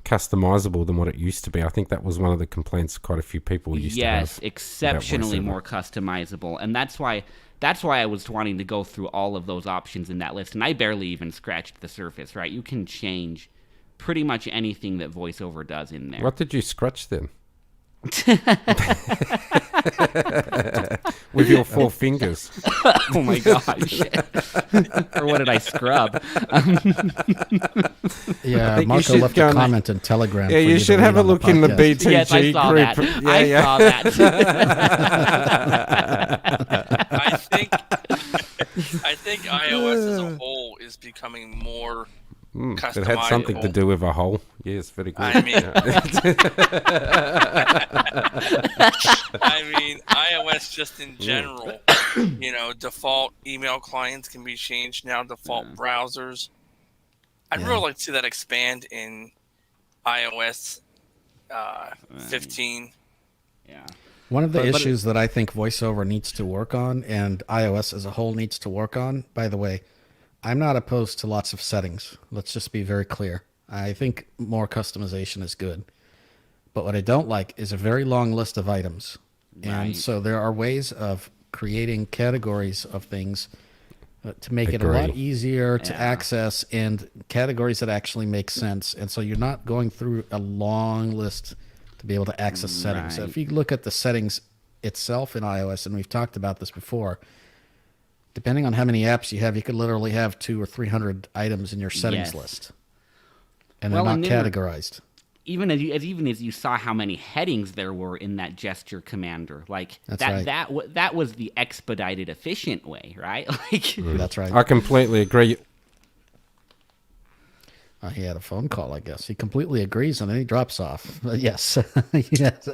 customizable than what it used to be. I think that was one of the complaints quite a few people used to have. Yes, exceptionally more customizable. And that's why I was wanting to go through all of those options in that list. And I barely even scratched the surface, right? You can change pretty much anything that VoiceOver does in there. What did you scratch then? With your 4 fingers. Oh my gosh. Or what did I scrub? Yeah, Marco left a comment in Telegram. Yeah, you should have a look in the BTG yes, I saw group. That. Yeah, saw that. I think iOS as a whole is becoming more customizable. It had something to do with a hole. Yes, very good. I mean, iOS just in general, default email clients can be changed now, default browsers. I'd really like to see that expand in iOS 15. Yeah. One of the issues that I think VoiceOver needs to work on, and iOS as a whole needs to work on, by the way, I'm not opposed to lots of settings. Let's just be very clear. I think more customization is good. But what I don't like is a very long list of items. Right. And so there are ways of creating categories of things to make it a lot easier to access, and categories that actually make sense. And so you're not going through a long list to be able to access settings. So if you look at the settings itself in iOS, and we've talked about this before, depending on how many apps you have, you could literally have 200 or 300 items in your settings list, and they're not categorized. Even as you saw how many headings there were in that gesture commander, like that was the expedited, efficient way, right? Like that's right. I completely agree. He had a phone call, I guess. He completely agrees, and then he drops off. Yes, yes.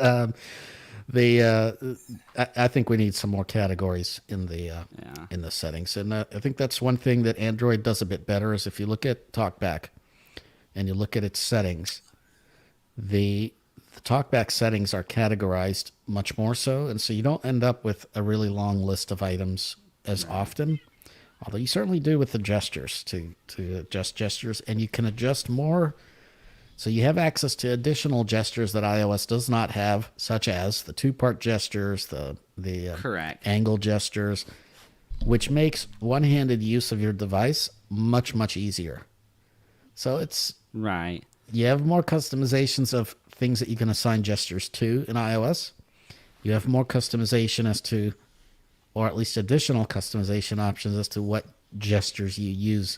I think we need some more categories in the settings, and I think that's one thing that Android does a bit better. Is if you look at TalkBack and you look at its settings, the TalkBack settings are categorized much more so, and so you don't end up with a really long list of items as often. Although you certainly do with the gestures to adjust gestures, and you can adjust more. So you have access to additional gestures that iOS does not have, such as the 2-part gestures, the angle gestures, which makes one-handed use of your device much, much easier. So it's right. You have more customizations of things that you can assign gestures to in iOS. You have more customization as to, or at least additional customization options as to what gestures you use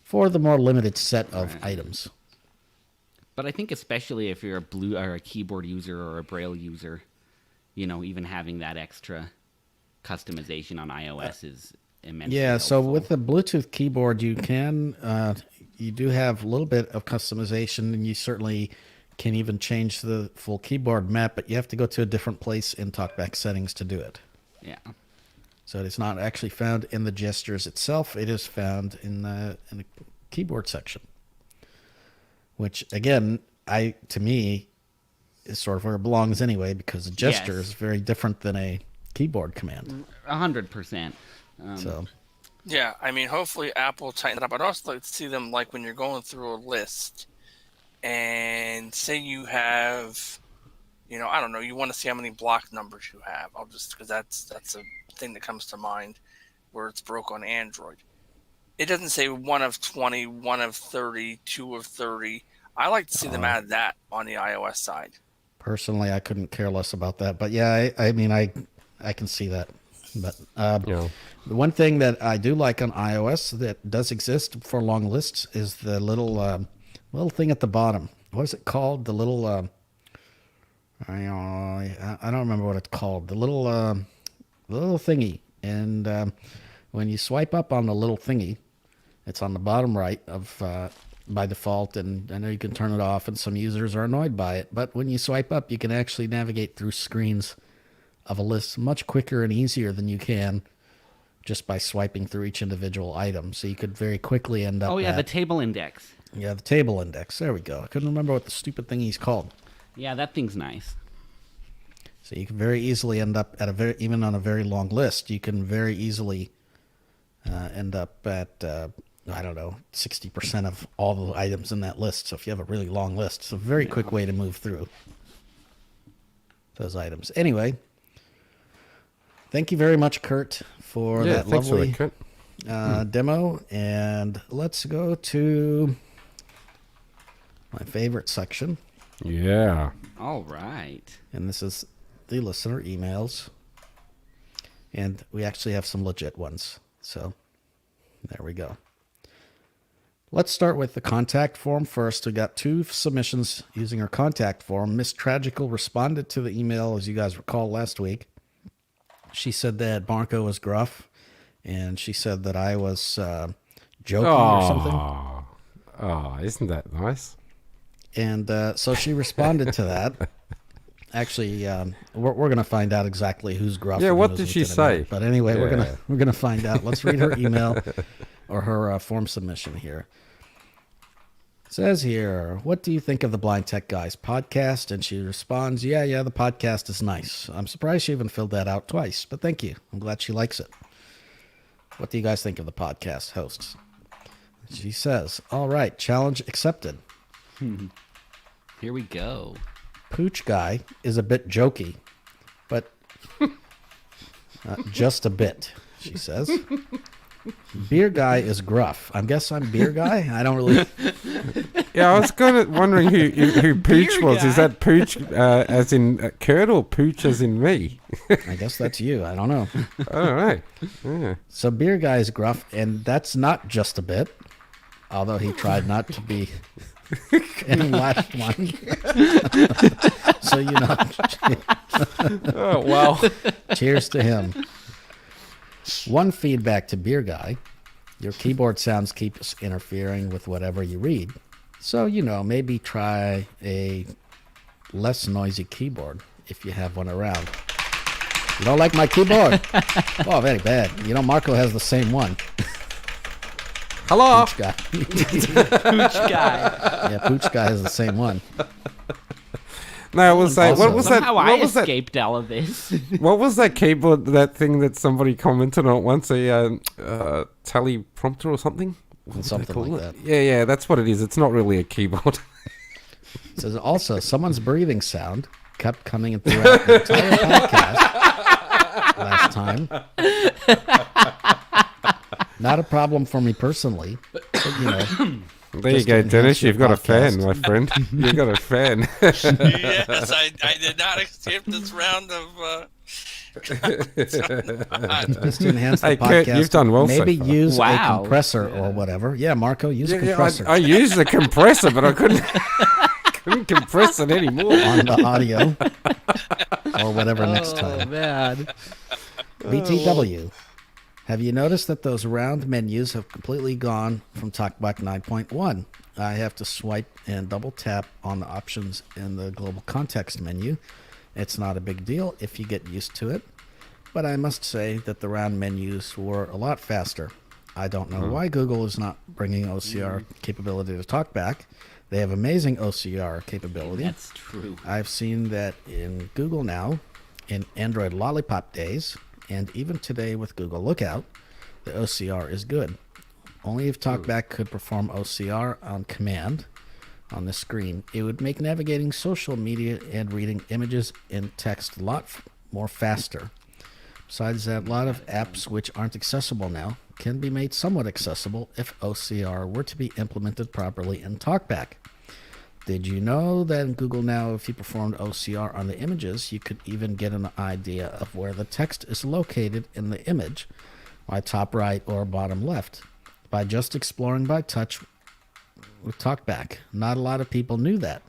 for the more limited set of items. But I think especially if you're a keyboard user or a Braille user, even having that extra customization on iOS is immensely helpful. So with the Bluetooth keyboard, you can you do have a little bit of customization, and you certainly can even change the full keyboard map, but you have to go to a different place in TalkBack settings to do it. Yeah. So it's not actually found in the gestures itself. It is found in the keyboard section, which again, to me, is sort of where it belongs anyway, because a gesture is very different than a keyboard command. 100%. Yeah, I mean, hopefully Apple tighten it up. I'd also like to see them, like, when you're going through a list, and say you have, I don't know, you want to see how many block numbers you have. Because that's a thing that comes to mind where it's broke on Android. It doesn't say 1 of 20, 1 of 30, 2 of 30. I like to see them add that on the iOS side. Personally, I couldn't care less about that. But yeah, I mean, I can see that. But the one thing that I do like on iOS that does exist for long lists is the little thing at the bottom. What is it called? The little I don't remember what it's called. The little thingy. And when you swipe up on the little thingy, it's on the bottom right of by default, and I know you can turn it off, and some users are annoyed by it. But when you swipe up, you can actually navigate through screens of a list much quicker and easier than you can just by swiping through each individual item. So you could very quickly end up the table index. Yeah, the table index. There we go. I couldn't remember what the stupid thing he's called. Yeah, that thing's nice. So you can very easily end up at even on a very long list, you can very easily end up at I don't know, 60% of all the items in that list. So if you have a really long list, it's a very quick way to move through those items. Anyway, thank you very much, Kurt, for that lovely demo. And let's go to my favorite section. Yeah. All right. And this is the listener emails. And we actually have some legit ones. So there we go. Let's start with the contact form first. We got 2 submissions using our contact form. Miss Tragical responded to the email, as you guys recall, last week. She said that Marco was gruff, and she said that I was joking or something. Oh, isn't that nice? And so she responded to that. Actually, we're going to find out exactly who's gruff. Yeah, and what who did isn't she in a say? minute. But anyway, we're gonna find out. Let's read her email or her form submission here. It says here, what do you think of the Blind Tech Guys podcast? And she responds, yeah, the podcast is nice. I'm surprised she even filled that out twice, but thank you. I'm glad she likes it. What do you guys think of the podcast hosts? She says, all right, challenge accepted. Here we go. Pooch Guy is a bit jokey, but just a bit, she says. Beer Guy is gruff. I guess I'm Beer Guy? I don't really... Yeah, I was kind of wondering who Pooch was. Is that Pooch as in Kurt or Pooch as in me? I guess that's you. I don't know. I don't know. Yeah. So Beer Guy is gruff, and that's not just a bit, although he tried not to be... in last one. So, you know. Oh, wow. Cheers to him. One feedback to Beer Guy. Your keyboard sounds keep interfering with whatever you read. So, you know, maybe try a less noisy keyboard if you have one around. You don't like my keyboard? Oh, very bad. You know, Marco has the same one. Hello. Pooch Guy. Pooch Guy. Yeah, Pooch Guy has the same one. No, it was like, what was that? Somehow What I was that? escaped all of this. What was that keyboard? That thing that somebody commented on once, a teleprompter or something. What did they Something call like it? that. Yeah, that's what it is. It's not really a keyboard. It says also someone's breathing sound kept coming in throughout the entire podcast last time. Not a problem for me personally, but you know. There you just go, to Dennis. enhance your You've got a fan, podcast. my friend. You've got a fan. Yes, I did not accept this round of. Just to enhance the Hey, podcast. Kurt, you've done well so Maybe far. use a Wow. compressor or whatever. Yeah, Marco, use a Yeah, compressor I used the compressor, but I couldn't compress it anymore. on the audio or whatever next time. man. BTW. Have you noticed that those round menus have completely gone from TalkBack 9.1? I have to swipe and double tap on the options in the global context menu. It's not a big deal if you get used to it, but I must say that the round menus were a lot faster. I don't know why Google is not bringing OCR capability to TalkBack. They have amazing OCR capability. That's true. I've seen that in Google Now, in Android Lollipop days, and even today with Google Lookout, the OCR is good. Only if TalkBack could perform OCR on command on the screen, it would make navigating social media and reading images and text a lot more faster. Besides that, a lot of apps which aren't accessible now can be made somewhat accessible if OCR were to be implemented properly in TalkBack. Did you know that in Google Now, if you performed OCR on the images, you could even get an idea of where the text is located in the image, by top right or bottom left, by just exploring by touch with TalkBack? Not a lot of people knew that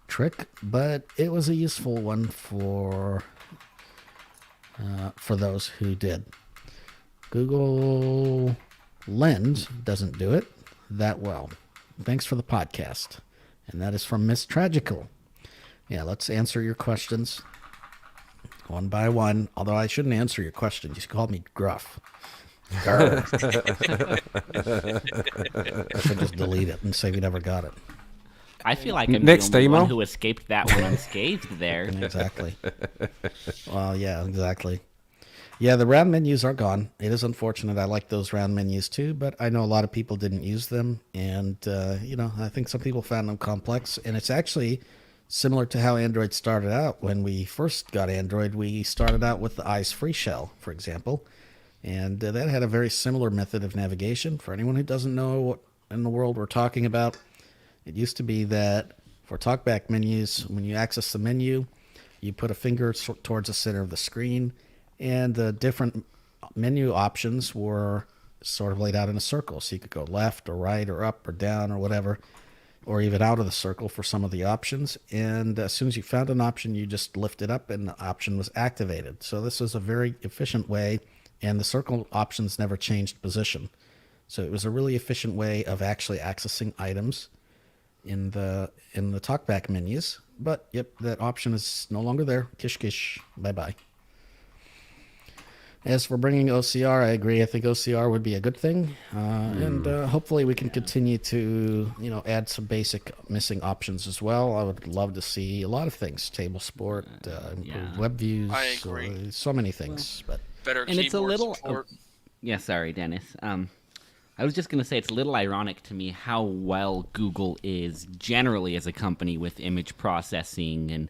trick, but it was a useful one for those who did. Google Lens doesn't do it that well. Thanks for the podcast. And that is from Miss Tragical. Yeah, let's answer your questions one by one. Although I shouldn't answer your question. You called me gruff. Grr. I should just delete it and say we never got it. I feel like I'm Next the only email. one who escaped that one unscathed there. Exactly. Well, yeah, exactly. Yeah, the round menus are gone. It is unfortunate. I like those round menus too, but I know a lot of people didn't use them. And, I think some people found them complex. And it's actually similar to how Android started out. When we first got Android, we started out with the Eyes Free Shell, for example. And that had a very similar method of navigation. For anyone who doesn't know what in the world we're talking about, it used to be that for talkback menus, when you access the menu, you put a finger towards the center of the screen, and the different menu options were sort of laid out in a circle. So you could go left or right or up or down or whatever, or even out of the circle for some of the options. And as soon as you found an option, you just lift it up and the option was activated. So this was a very efficient way, and the circle options never changed position. So it was a really efficient way of actually accessing items in the talkback menus. But yep, that option is no longer there. Kish kish. Bye bye. As for bringing OCR, I agree. I think OCR would be a good thing, and hopefully we can continue to add some basic missing options as well. I would love to see a lot of things: table support, improved web views. I agree. So many things, but Better And it's a keyboard little. support. Yeah, sorry, Dennis. I was just going to say it's a little ironic to me how well Google is generally as a company with image processing and,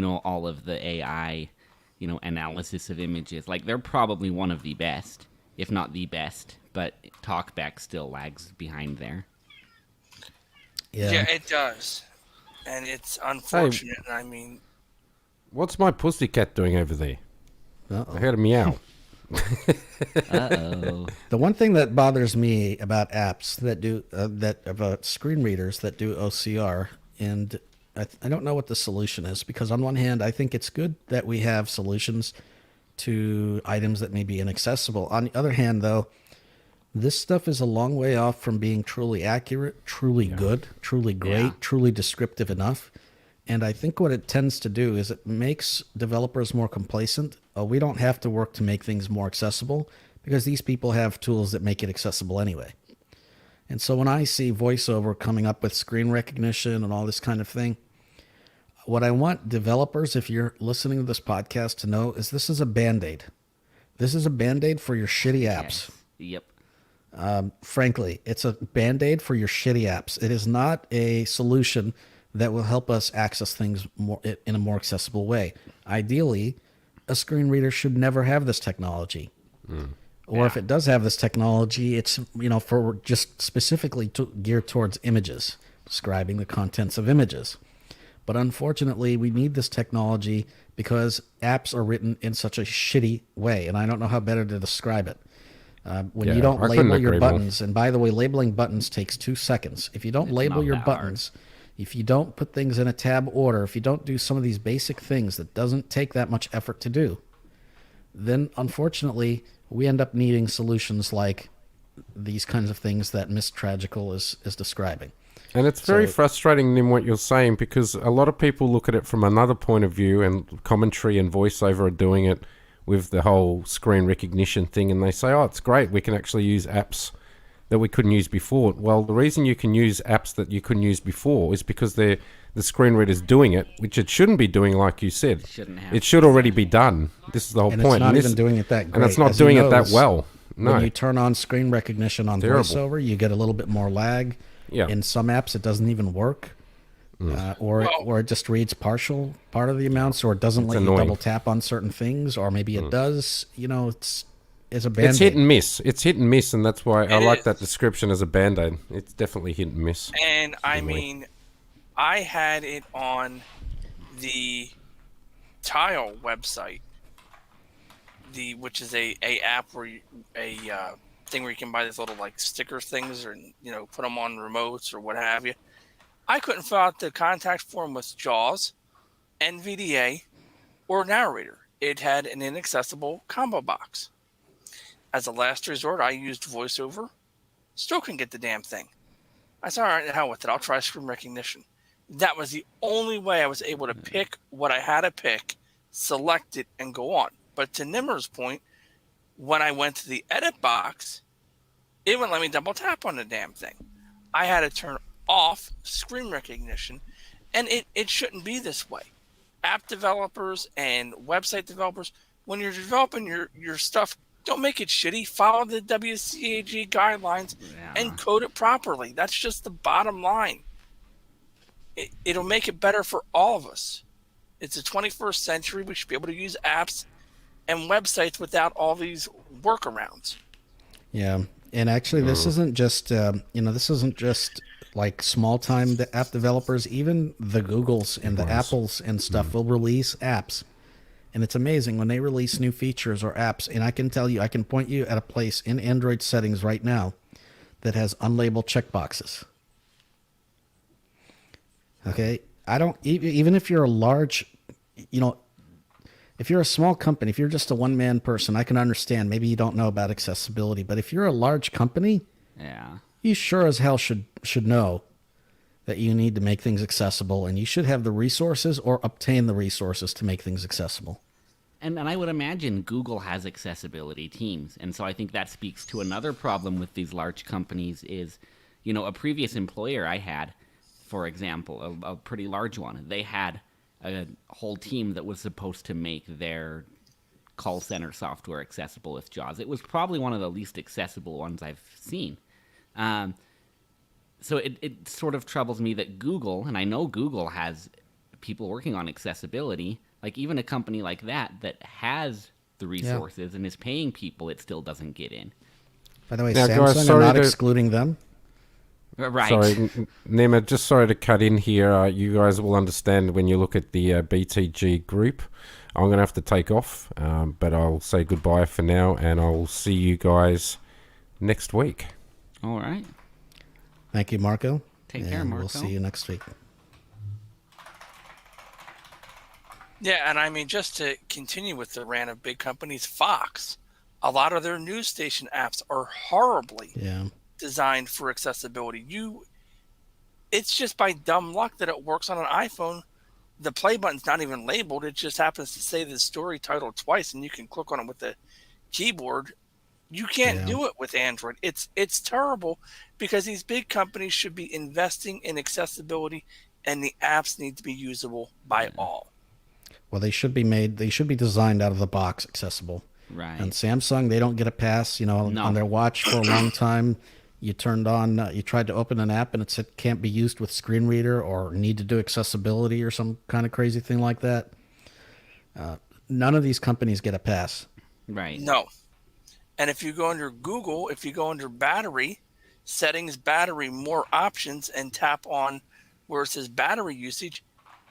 all of the AI, analysis of images. Like, they're probably one of the best, if not the best, but TalkBack still lags behind there. Yeah, it does. And it's unfortunate. I mean, What's my pussycat doing over there? I heard a meow. Uh-oh. the one thing that bothers me about apps that do about screen readers that do OCR, and I don't know what the solution is, because on one hand, I think it's good that we have solutions to items that may be inaccessible. On the other hand, though, this stuff is a long way off from being truly accurate, truly good, truly great, truly descriptive enough. And I think what it tends to do is it makes developers more complacent. We don't have to work to make things more accessible because these people have tools that make it accessible anyway. And so when I see VoiceOver coming up with screen recognition and all this kind of thing, what I want developers, if you're listening to this podcast, to know is this is a Band-Aid. This is a Band-Aid for your shitty apps. Yes. Yep. Frankly, it's a Band-Aid for your shitty apps. It is not a solution that will help us access things more in a more accessible way. Ideally, a screen reader should never have this technology. Or if it does have this technology, it's for just specifically geared towards images, describing the contents of images. But unfortunately, we need this technology because apps are written in such a shitty way, and I don't know how better to describe it. When you don't label your buttons, and by the way, labeling buttons takes 2 seconds. If you don't label your buttons, if you don't put things in a tab order, if you don't do some of these basic things that doesn't take that much effort to do, then unfortunately, we end up needing solutions like these kinds of things that Miss Tragical is describing. And it's very frustrating in what you're saying, because a lot of people look at it from another point of view, and commentary and voiceover are doing it with the whole screen recognition thing, and they say, oh, it's great, we can actually use apps that we couldn't use before. Well, the reason you can use apps that you couldn't use before is because the screen reader's doing it, which it shouldn't be doing, like you said. It should already be done. This is the whole point. It's not even doing it that great. And it's not doing it that well. No. When you turn on screen recognition on VoiceOver, you get a little bit more lag. Yeah. In some apps, it doesn't even work. Or it just reads part of the amounts, or it doesn't let you double tap on certain things, or maybe it does. It's a Band-Aid. It's hit and miss. It's hit and miss, and that's why I like that description as a Band-Aid. It's definitely hit and miss. And I mean, I had it on the Tile website, which is a app where thing where you can buy these little like sticker things, or put them on remotes or what have you. I couldn't fill out the contact form with JAWS, NVDA, or Narrator. It had an inaccessible combo box. As a last resort, I used VoiceOver. Still couldn't get the damn thing. I said, all right, the hell with it. I'll try screen recognition. That was the only way I was able to pick what I had to pick, select it, and go on. But to Nimmer's point, when I went to the edit box, it wouldn't let me double tap on the damn thing. I had to turn off screen recognition, and it shouldn't be this way. App developers and website developers when you're developing your stuff, don't make it shitty. Follow the WCAG guidelines and code it properly. That's just the bottom line. It'll make it better for all of us. It's the 21st century. We should be able to use apps and websites without all these workarounds. Yeah, and actually, this isn't just this isn't just like small-time app developers. Even the Googles and the Apples and stuff will release apps. And it's amazing when they release new features or apps. And I can tell you, I can point you at a place in Android settings right now that has unlabeled checkboxes. Okay? I don't, even if you're a large, if you're a small company, if you're just a one-man person, I can understand. Maybe you don't know about accessibility. But if you're a large company, you sure as hell should know that you need to make things accessible, and you should have the resources or obtain the resources to make things accessible. And I would imagine Google has accessibility teams. And so I think that speaks to another problem with these large companies is, a previous employer I had, for example, a pretty large one, they had a whole team that was supposed to make their call center software accessible with JAWS. It was probably one of the least accessible ones I've seen. So it sort of troubles me that Google, and I know Google has people working on accessibility, like even a company like that has the resources and is paying people, it still doesn't get in. By the way, now, Samsung are not excluding them. Right. Sorry, Nema, just sorry to cut in here. You guys will understand when you look at the BTG group. I'm going to have to take off, but I'll say goodbye for now, and I'll see you guys next week. All right. Thank you, Marco. Take care, Marco. We'll see you next week. Yeah, and I mean, just to continue with the rant of big companies, Fox, a lot of their news station apps are horribly designed for accessibility. It's just by dumb luck that it works on an iPhone. The play button's not even labeled. It just happens to say the story title twice, and you can click on it with the keyboard. You can't do it with Android. It's terrible because these big companies should be investing in accessibility, and the apps need to be usable by all. Well, they should be designed out of the box accessible. Right. And Samsung, they don't get a pass. On their watch for a long time, you tried to open an app and it said can't be used with screen reader or need to do accessibility or some kind of crazy thing like that. None of these companies get a pass. Right. No. And if you go under Google, if you go under battery, settings, battery, more options, and tap on where it says battery usage,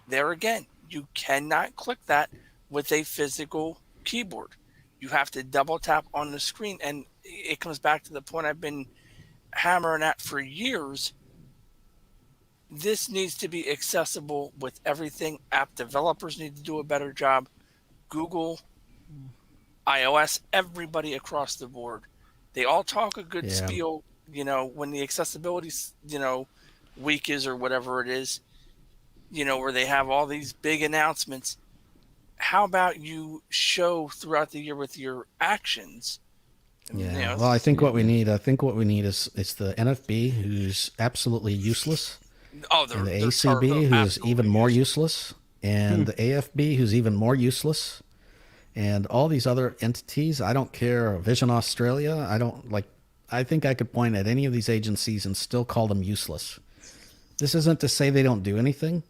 there again, you cannot click that with a physical keyboard. You have to double tap on the screen. And it comes back to the point I've been hammering at for years. This needs to be accessible with everything. App developers need to do a better job. Google, iOS, everybody across the board. They all talk a good spiel, when the accessibility, week is or whatever it is, where they have all these big announcements. How about you show throughout the year with your actions? Yeah. Well, I think what we need is the NFB, who's absolutely useless. Oh, and the ACB, who's even more useless, and the AFB, who's even more useless, and all these other entities. I don't care. Vision Australia. I think I could point at any of these agencies and still call them useless. This isn't to say they don't do anything,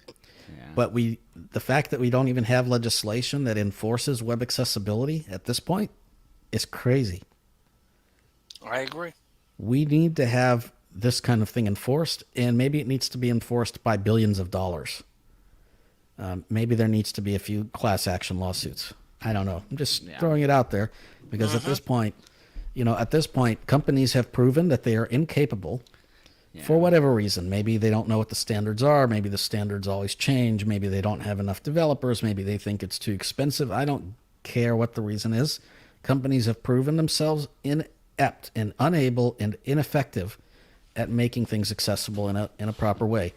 but the fact that we don't even have legislation that enforces web accessibility at this point is crazy. I agree. We need to have this kind of thing enforced, and maybe it needs to be enforced by billions of dollars. Maybe there needs to be a few class action lawsuits. I don't know. I'm just throwing it out there because at this point, companies have proven that they are incapable for whatever reason. Maybe they don't know what the standards are. Maybe the standards always change. Maybe they don't have enough developers. Maybe they think it's too expensive. I don't care what the reason is. Companies have proven themselves inept and unable and ineffective at making things accessible in a proper way.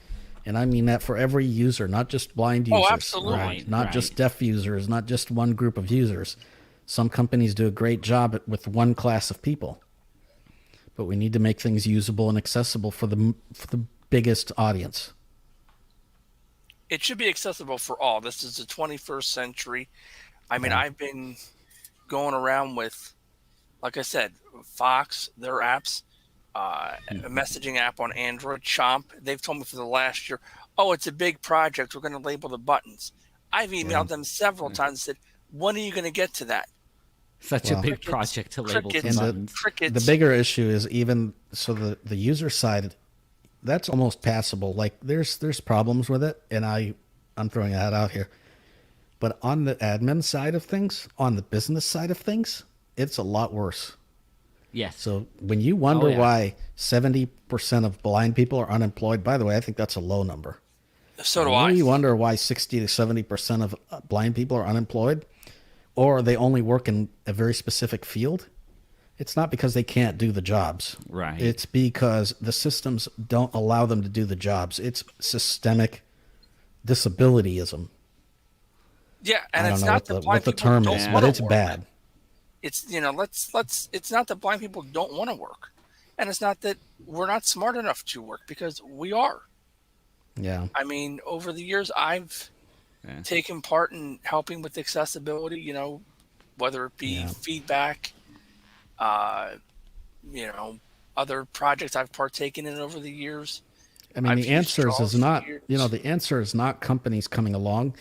And I mean that for every user, not just blind users. Oh, absolutely. Right, not just deaf users, not just one group of users. Some companies do a great job with one class of people. But we need to make things usable and accessible for the biggest audience. It should be accessible for all. This is the 21st century. I mean, I've been going around with, like I said, Fox, their apps, a messaging app on Android, Chomp. They've told me for the last year, oh, it's a big project. We're going to label the buttons. I've emailed them several times and said, when are you going to get to that? Such a big project to label some buttons. The bigger issue is even so the user side, that's almost passable. Like there's problems with it, and I'm throwing that out here. But on the admin side of things, on the business side of things, it's a lot worse. Yes. So when you wonder why 70% of blind people are unemployed, by the way, I think that's a low number. So do I. When you wonder why 60 to 70% of blind people are unemployed, or they only work in a very specific field, it's not because they can't do the jobs. Right. It's because the systems don't allow them to do the jobs. It's systemic disabilityism. Yeah, and I it's don't know not the blind what the people term don't is, wanna but it's work. bad. It's it's not that blind people don't want to work, and it's not that we're not smart enough to work, because we are. Yeah. I mean, over the years, I've taken part in helping with accessibility. Whether it be feedback, other projects I've partaken in over the years. I mean, the answer is not, years. the answer is not companies coming along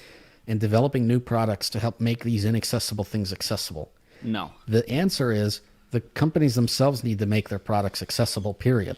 and developing new products to help make these inaccessible things accessible. No. The answer is the companies themselves need to make their products accessible, period.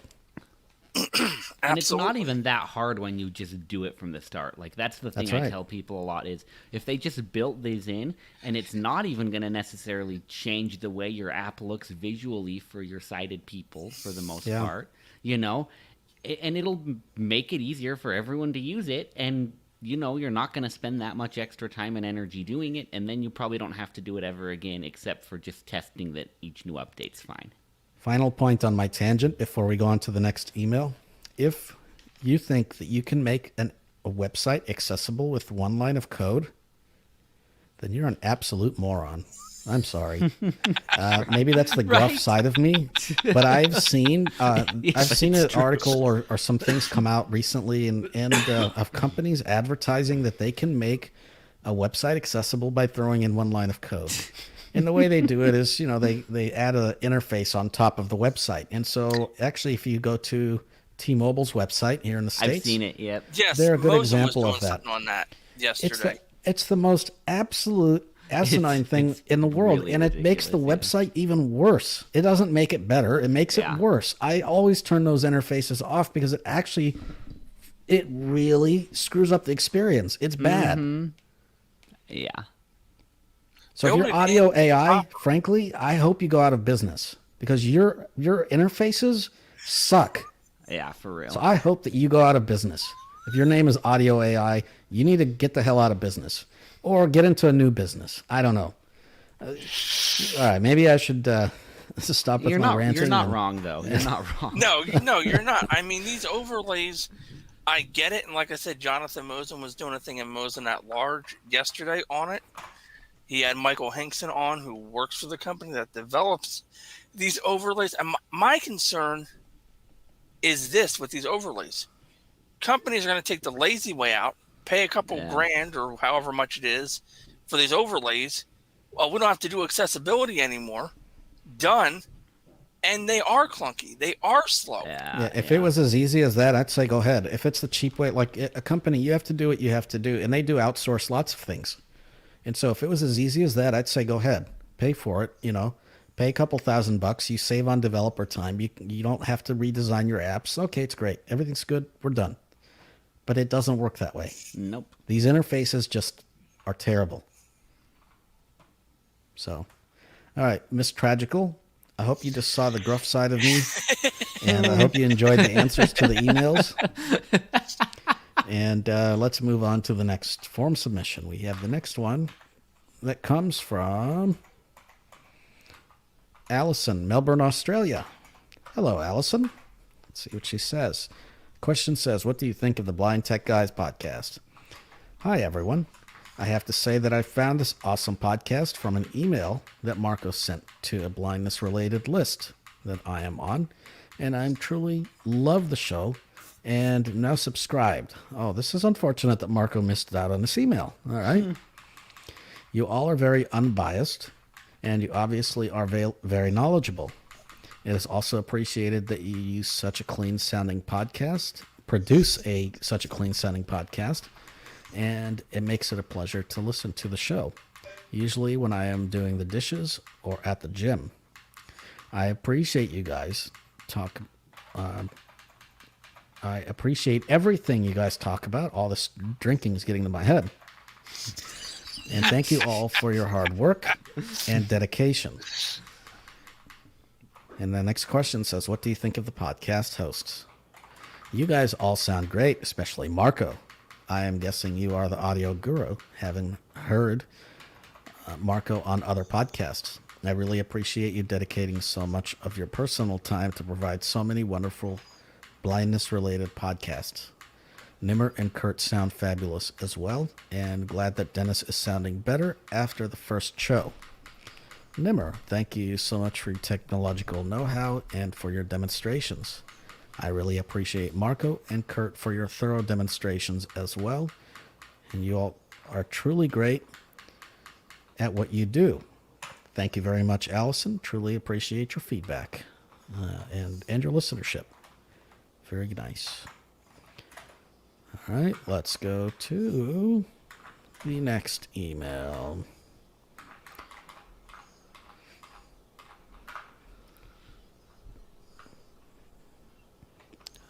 And it's not even that hard when you just do it from the start. Like, that's the thing That's right. I tell people a lot is if they just built these in, and it's not even going to necessarily change the way your app looks visually for your sighted people for the most part, and it'll make it easier for everyone to use it. And, you're not going to spend that much extra time and energy doing it. And then you probably don't have to do it ever again, except for just testing that each new update's fine. Final point on my tangent before we go on to the next email. If you think that you can make a website accessible with one line of code, then you're an absolute moron. I'm sorry. Maybe that's the gruff side of me, but I've seen an article or some things come out recently and of companies advertising that they can make a website accessible by throwing in one line of code. And the way they do it is, they add an interface on top of the website. And so actually, if you go to T-Mobile's website here in the States, I've seen it, yep. Yes, they're a good Mosen example was of doing that. something on that yesterday. It's the most absolute asinine thing in the world, really and it makes the website even worse. It doesn't make it better. It makes it worse. I always turn those interfaces off because it really screws up the experience. It's bad. Yeah. So if you're audio AI, frankly, I hope you go out of business because your interfaces suck. Yeah, for real. So I hope that you go out of business. If your name is audio AI, you need to get the hell out of business or get into a new business. I don't know. All right, maybe I should stop with my ranting. You're not wrong, though. You're not wrong. No, you're not. I mean, these overlays, I get it. And like I said, Jonathan Mosen was doing a thing in Mosen at Large yesterday on it. He had Michael Hinkson on, who works for the company that develops these overlays. And my concern is this with these overlays. Companies are going to take the lazy way out, pay a couple grand or however much it is for these overlays. Well, we don't have to do accessibility anymore. Done. And they are clunky. They are slow. If it was as easy as that, I'd say go ahead. If it's the cheap way, like a company, you have to do what you have to do. And they do outsource lots of things. And so if it was as easy as that, I'd say go ahead. Pay for it, Pay a couple $1,000. You save on developer time. You don't have to redesign your apps. Okay, it's great. Everything's good. We're done. But it doesn't work that way. Nope. These interfaces just are terrible. So, all right, Miss Tragical, I hope you just saw the gruff side of me. And I hope you enjoyed the answers to the emails. And let's move on to the next form submission. We have the next one that comes from Allison, Melbourne, Australia. Hello, Allison. Let's see what she says. Question says, what do you think of the Blind Tech Guys podcast? Hi, everyone. I have to say that I found this awesome podcast from an email that Marco sent to a blindness-related list that I am on, and I truly love the show and now subscribed. Oh, this is unfortunate that Marco missed out on this email. All right. You all are very unbiased and you obviously are very knowledgeable. It is also appreciated that you use such a clean-sounding podcast, such a clean-sounding podcast, and it makes it a pleasure to listen to the show, usually when I am doing the dishes or at the gym. I appreciate you guys I appreciate everything you guys talk about. All this drinking is getting to my head. And thank you all for your hard work and dedication. And the next question says, what do you think of the podcast hosts? You guys all sound great, especially Marco. I am guessing you are the audio guru, having heard Marco on other podcasts. I really appreciate you dedicating so much of your personal time to provide so many wonderful blindness-related podcasts. Nimmer and Kurt sound fabulous as well, and glad that Dennis is sounding better after the first show. Nimmer, thank you so much for your technological know-how and for your demonstrations. I really appreciate Marco and Kurt for your thorough demonstrations as well, and you all are truly great at what you do. Thank you very much, Allison. Truly appreciate your feedback and your listenership. Very nice. All right, let's go to the next email.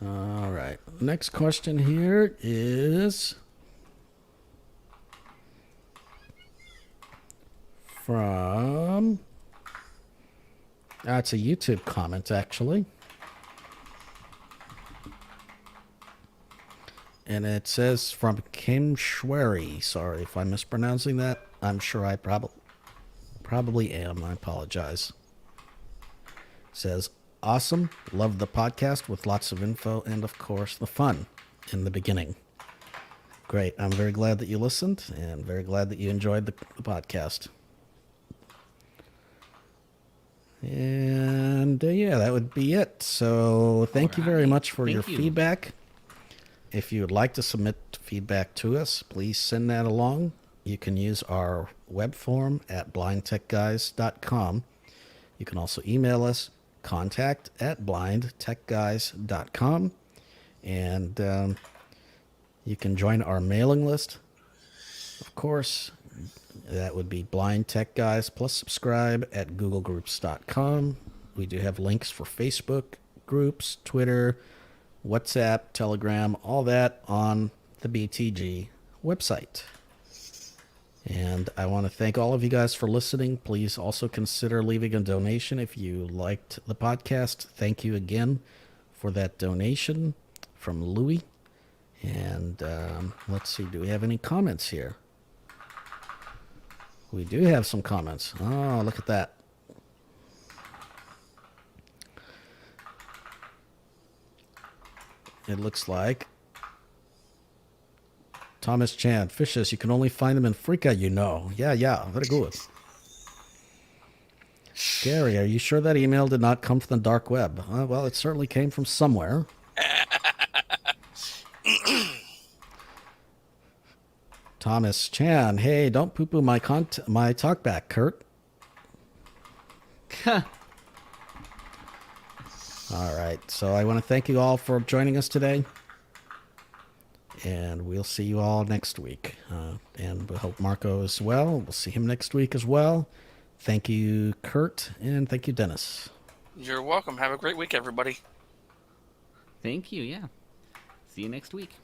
All right, next question here is from... it's a YouTube comment, actually. And it says from Kim Schwery. Sorry if I'm mispronouncing that. I'm sure I probably am. I apologize. It says, awesome. Love the podcast with lots of info and, of course, the fun in the beginning. Great. I'm very glad that you listened and very glad that you enjoyed the podcast. And, yeah, that would be it. So thank you very much for your feedback. If you would like to submit feedback to us, please send that along. You can use our web form at blindtechguys.com. You can also email us, contact@blindtechguys.com. And you can join our mailing list. Of course, that would be Blind Tech Guys plus subscribe at googlegroups.com. We do have links for Facebook groups, Twitter, WhatsApp, Telegram, all that on the BTG website. And I want to thank all of you guys for listening. Please also consider leaving a donation if you liked the podcast. Thank you again for that donation from Louis. And let's see, do we have any comments here? We do have some comments. Oh, look at that. It looks like Thomas Chan, fishes, you can only find them in Frika, you know. Yeah, very good. Gary, are you sure that email did not come from the dark web? Well, it certainly came from somewhere. Thomas Chan, hey, don't poo-poo my talkback, Kurt. All right, so I want to thank you all for joining us today, and we'll see you all next week. And we hope Marco is well. We'll see him next week as well. Thank you, Kurt, and thank you, Dennis. You're welcome. Have a great week, everybody. Thank you, yeah. See you next week.